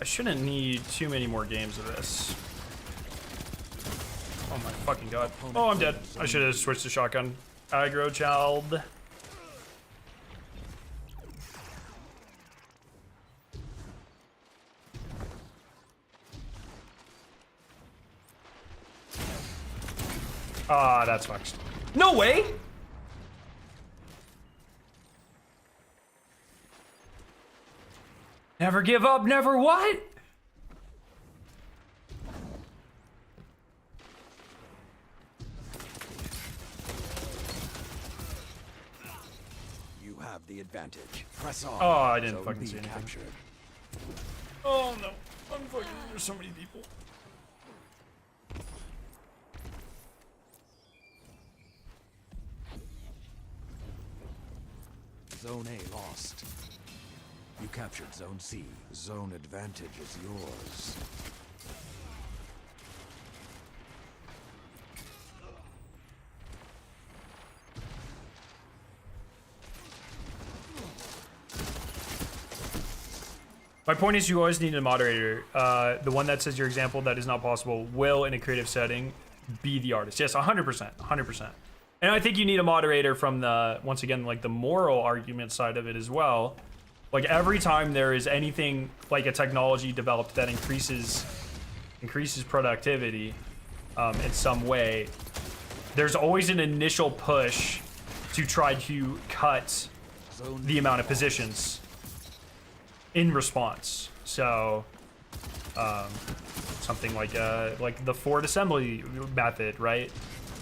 I shouldn't need too many more games of this. Oh my fucking god. Oh, I'm dead. I should have switched to shotgun. Aggro child. Ah, that's fucked. No way! Never give up, never what? You have the advantage. Press on. Oh, I didn't Zone fucking B see anything. captured. Oh no. I'm fucking, there's so many people. Zone A lost. You captured Zone C. Zone advantage is yours. My point is you always need a moderator. The one that says your example that is not possible will, in a creative setting, be the artist. Yes, 100%, 100%. And I think you need a moderator from the, once again, like the moral argument side of it as well. Like every time there is anything like a technology developed that increases productivity in some way, there's always an initial push to try to cut the amount of positions in response. So something like the Ford assembly method, right?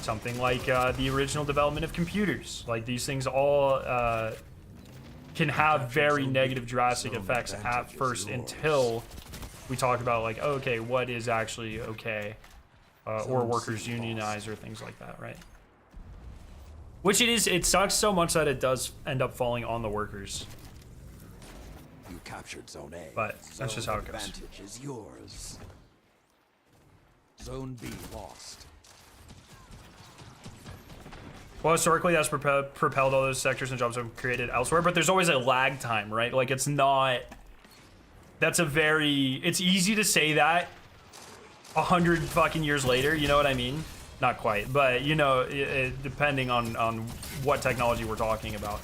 Something like the original development of computers. Like these things all can have very negative drastic effects at first until we talk about like, okay, what is actually okay, or workers unionize or things like that, right? Which it sucks so much that it does end up falling on the workers. You captured Zone A. But that's just how it goes. Advantage is yours. Zone B lost. Well, historically, that's propelled all those sectors and jobs have created elsewhere, but there's always a lag time, right? Like, it's not... That's a very... It's easy to say that 100 fucking years later, you know what I mean? Not quite, but, you know, depending on what technology we're talking about.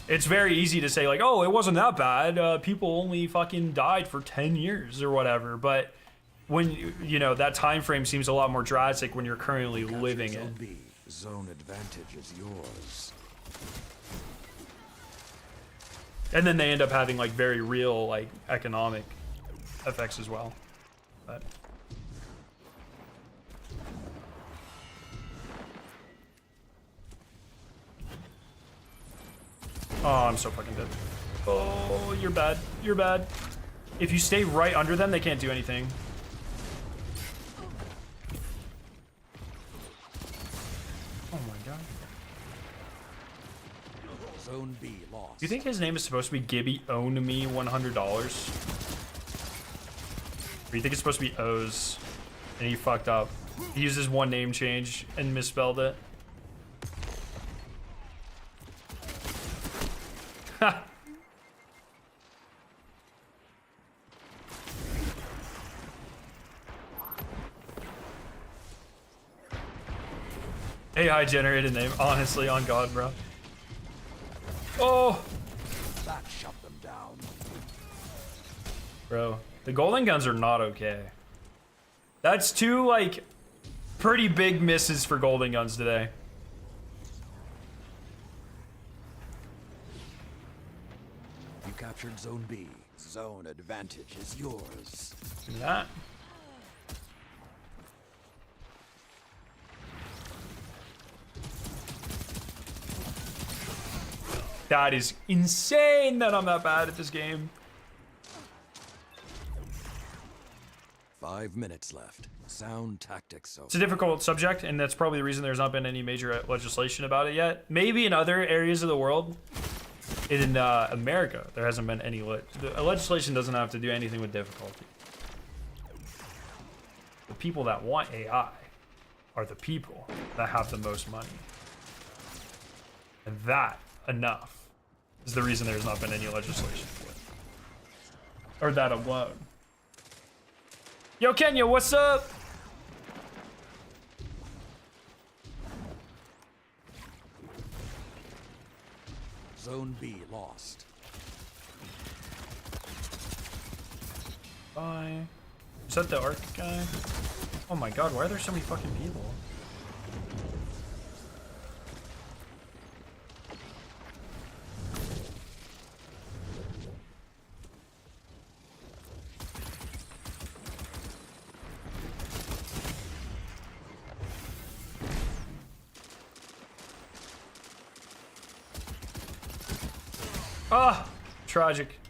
It's very easy to say, like, oh, it wasn't that bad. People only fucking died for 10 years or whatever, but when, you know, that time frame seems a lot more drastic when you're currently living it. B. Zone advantage is yours. And then they end up having like very real like economic effects as well. But oh, I'm so fucking dead. Oh, you're bad. You're bad. If you stay right under them, they can't do anything. Oh my god. Zone B lost. Do you think his name is supposed to be Gibby Own Me $100? Or do you think it's supposed to be O's and he fucked up? He used his one name change and misspelled it. Ha! AI generated name, honestly, on God, bro. Oh! That shut them down. Bro, the golden guns are not okay. That's two, like, pretty big misses for golden guns today. You captured Zone B. Zone advantage is yours. Give me that. That is insane that I'm that bad at this game. 5 minutes left. Sound tactics zone. It's a difficult subject, and that's probably the reason there's not been any major legislation about it yet. Maybe in other areas of the world. In America, there hasn't been any legislation doesn't have to do anything with difficulty. The people that want AI are the people that have the most money. And that enough is the reason there's not been any legislation for it. Or that alone. Yo, Kenya, what's up? Zone B lost. Bye. Is that the arc guy? Oh my god, why are there so many fucking people? Ah, tragic.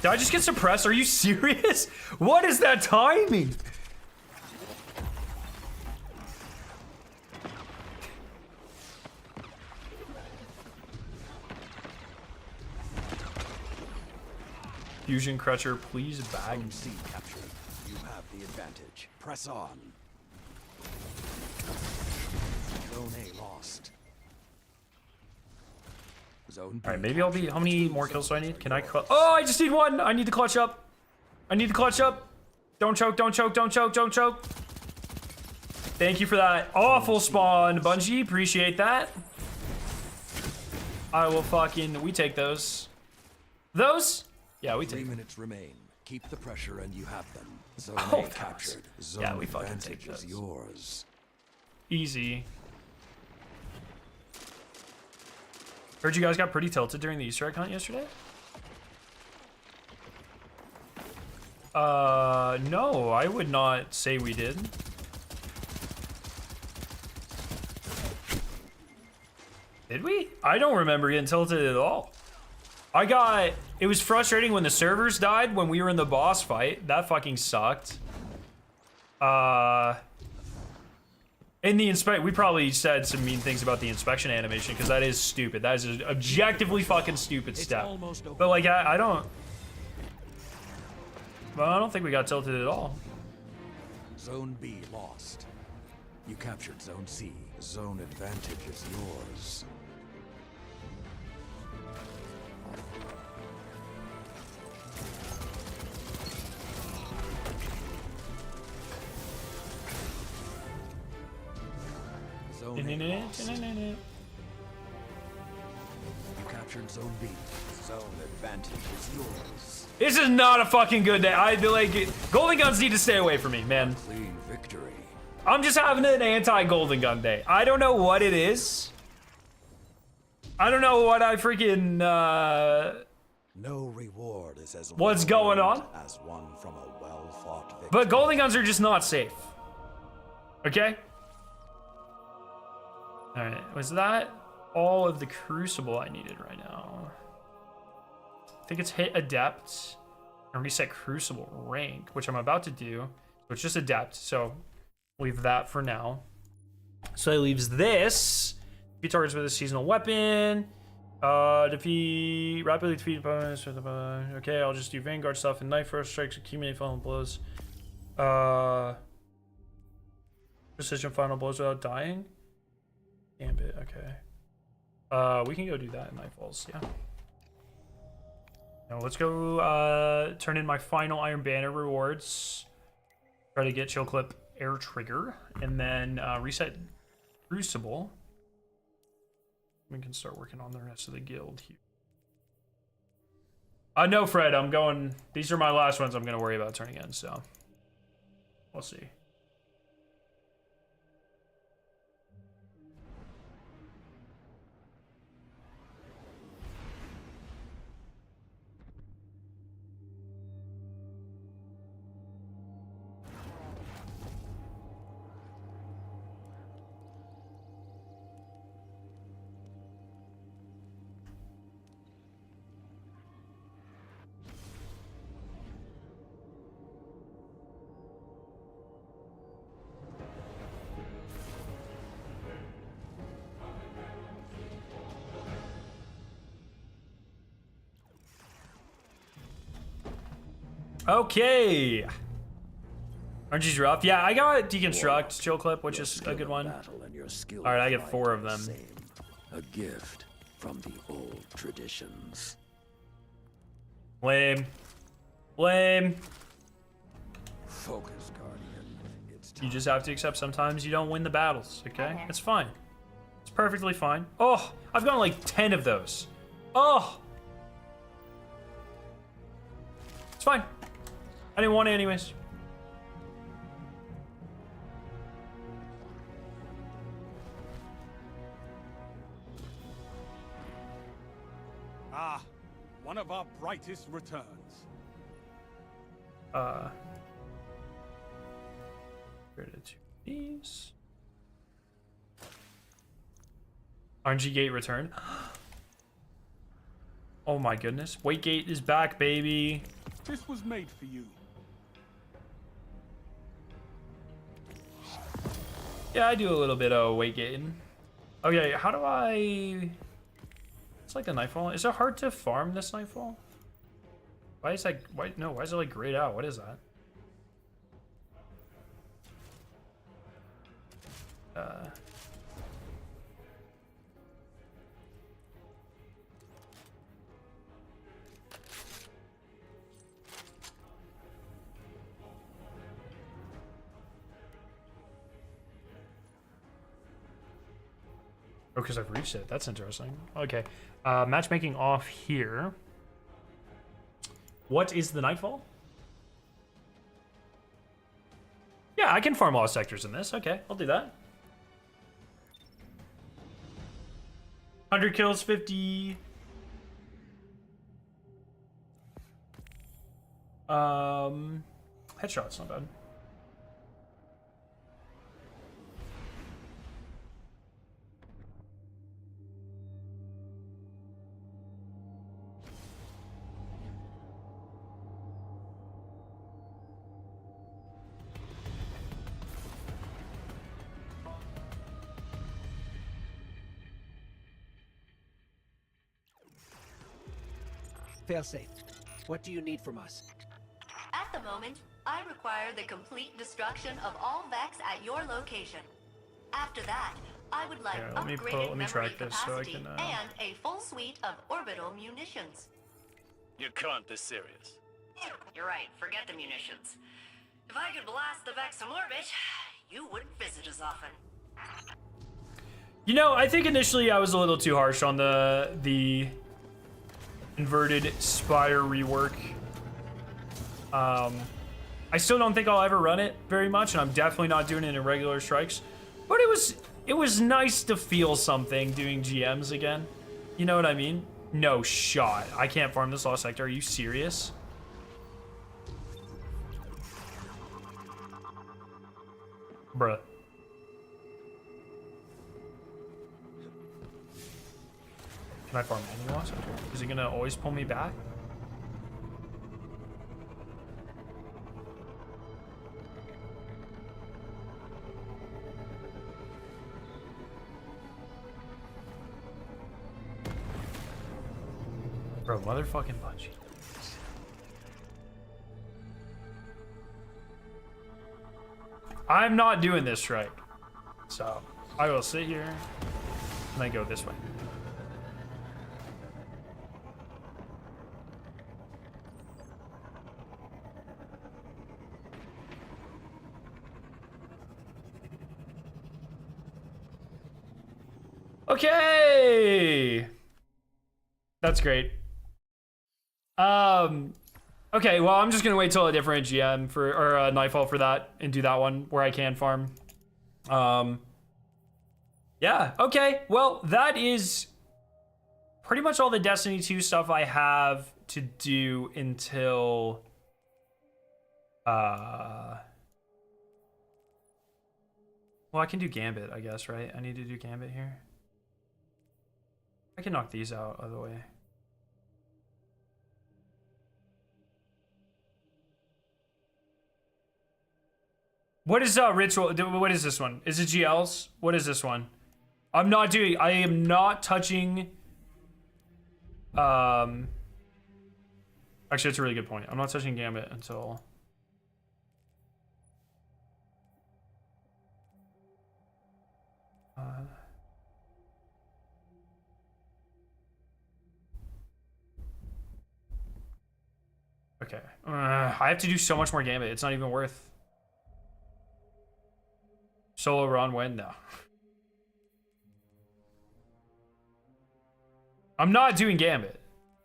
Did I just get suppressed? Are you serious? What is that timing? Fusion Crutcher, please bag. Zone C captured. You have the advantage. Press on. Zone A lost. Zone B All right, maybe I'll be. How many more kills do I need? Can I? yours. Oh, I just need one. I need to clutch up. I need to clutch up. Don't choke. Don't choke. Don't choke. Don't choke. Thank you for that awful spawn, Bungie. Appreciate that. I will fucking. We take those. Those? Yeah, we 3 take. minutes remain. Keep the pressure and you have them. Zone Oh, A that captured. Zone yeah, we fucking advantage take is those. yours. Easy. Heard you guys got pretty tilted during the Easter egg hunt yesterday? No, I would not say we did. Did we? I don't remember getting tilted at all. It was frustrating when the servers died when we were in the boss fight. That fucking sucked. In the we probably said some mean things about the inspection animation because that is stupid. That is an objectively fucking stupid step. almost over. But like, I don't. Well, I don't think we got tilted at all. Zone B lost. You captured Zone C. Zone advantage is yours. Zone A lost. You captured Zone B. Zone advantage is yours. This is not a fucking good day. I feel like Golden Guns need to stay away from me, man. Clean victory. I'm just having an anti-Golden Gun day. I don't know what it is. I don't know what I freaking, No reward is as What's well going earned on? as one from a well-fought victory. but Golden Guns are just not safe. Okay? Alright, was that all of the Crucible I needed right now? I think it's hit Adept and reset Crucible rank, which I'm about to do. So it's just Adept, so leave that for now. So that leaves this. Defeat targets with a seasonal weapon. Rapidly defeat opponents with okay, I'll just do Vanguard stuff and Knife Rush strikes, accumulate final blows. Precision final blows without dying. Gambit, okay. We can go do that in Nightfalls, yeah. Now let's go turn in my final Iron Banner rewards. Try to get Chill Clip Air Trigger, and then reset Crucible. We can start working on the rest of the guild here. No, Fred, I'm going. These are my last ones I'm going to worry about turning in, so we'll see. Okay. RNG's rough. Yeah, I got Deconstruct Chill Clip, which is a good one. All right, I get 4 of them. A gift from the old traditions. Lame. Lame. Focus, Guardian. It's You time. just have to accept sometimes you don't win the battles, okay? It's fine. It's perfectly fine. Oh, I've gotten like 10 of those. Oh. It's fine. I didn't want it anyways. Ah, one of our brightest returns. Rid of 2 of these. RNG Gate return. Oh my goodness. Wait Gate is back, baby. This was made for you. Yeah, I do a little bit of weight gain. Okay, how do I... It's like the Nightfall. Is it hard to farm this Nightfall? Why is that? Why no? Why is it like grayed out? What is that? Oh, because I've reached it. That's interesting. Okay. Matchmaking off here. What is the Nightfall? Yeah, I can farm lost sectors in this. Okay, I'll do that. 100 kills, 50. Headshots, not bad. Failsafe, what do you need from us? At the moment, I require the complete destruction of all Vex at your location. After that, I would like Yeah, let me upgraded track memory this so I capacity can, and a full suite of orbital munitions. You can't be serious. You're right, forget the munitions. If I could blast the Vex from orbit, you wouldn't visit as often. You know, I think initially I was a little too harsh on the inverted spire rework. I still don't think I'll ever run it very much, and I'm definitely not doing it in regular strikes. But it was nice to feel something doing GMs again. You know what I mean? No shot. I can't farm this lost sector. Are you serious? Bruh. Can I farm any lost sector? Is he gonna always pull me back? Bro, motherfucking Bungie. I'm not doing this right. So, I will sit here and I go this way. Okay. That's great. Okay, well, I'm just gonna wait till a different GM for or Nightfall for that and do that one where I can farm. Yeah, okay. Well, that is pretty much all the Destiny 2 stuff I have to do until well, I can do Gambit, I guess, right? I need to do Gambit here. I can knock these out of the way. What is ritual? What is this one? Is it GLs? What is this one? I am not touching. Actually, that's a really good point. I'm not touching Gambit until. Okay. I have to do so much more Gambit. It's not even worth. Solo run win? No. I'm not doing Gambit.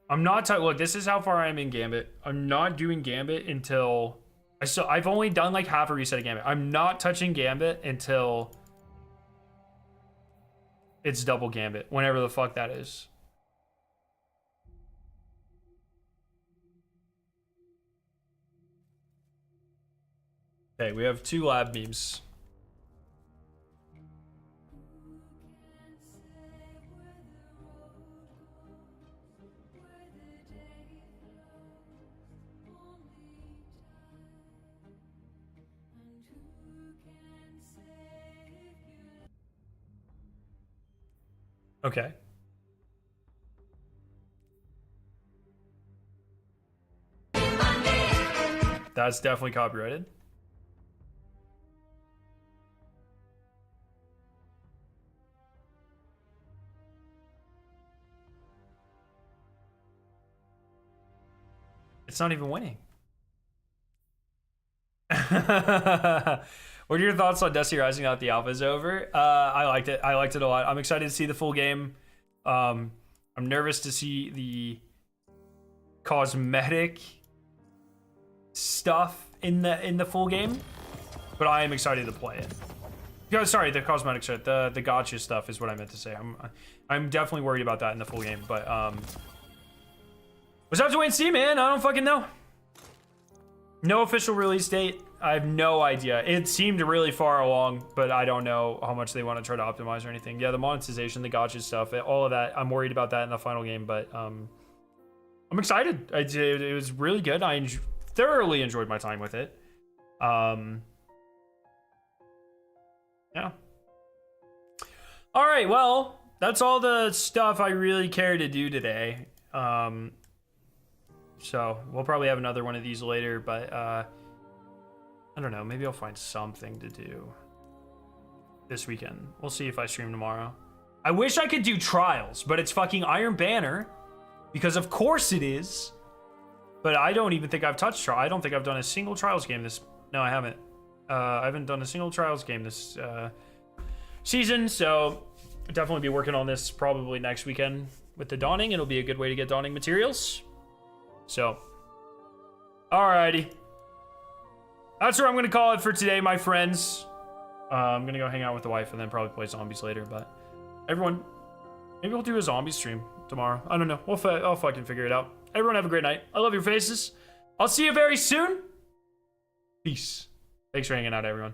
I'm not look, this is how far I am in Gambit. I'm not doing Gambit until I've only done like half a reset of Gambit. I'm not touching Gambit until it's double Gambit, whenever the fuck that is. Okay, we have 2 lab beams. Okay. That's definitely copyrighted. It's not even winning. What are your thoughts on Destiny Rising now that the alpha is over? I liked it. I liked it a lot. I'm excited to see the full game. I'm nervous to see the cosmetic stuff in the full game, but I am excited to play it. Yeah, sorry, the cosmetic shit, the gotcha stuff is what I meant to say. I'm definitely worried about that in the full game, but we'll have to wait and see, man. I don't fucking know. No official release date. I have no idea. It seemed really far along, but I don't know how much they want to try to optimize or anything. Yeah, the monetization, the gotcha stuff, all of that. I'm worried about that in the final game, but I'm excited. It was really good. I thoroughly enjoyed my time with it. Yeah. All right, well, that's all the stuff I really care to do today. So we'll probably have another one of these later, but I don't know. Maybe I'll find something to do this weekend. We'll see if I stream tomorrow. I wish I could do trials, but it's fucking Iron Banner, because of course it is. But I don't even think I've touched trial. I don't think I've done a single trials game this. No, I haven't. I haven't done a single trials game this season, so I'll definitely be working on this probably next weekend with the Dawning. It'll be a good way to get Dawning materials. So, alrighty. That's where I'm going to call it for today, my friends. I'm going to go hang out with the wife and then probably play zombies later. But everyone, maybe we'll do a zombie stream tomorrow. I don't know. I'll fucking figure it out. Everyone have a great night. I love your faces. I'll see you very soon. Peace. Thanks for hanging out, everyone.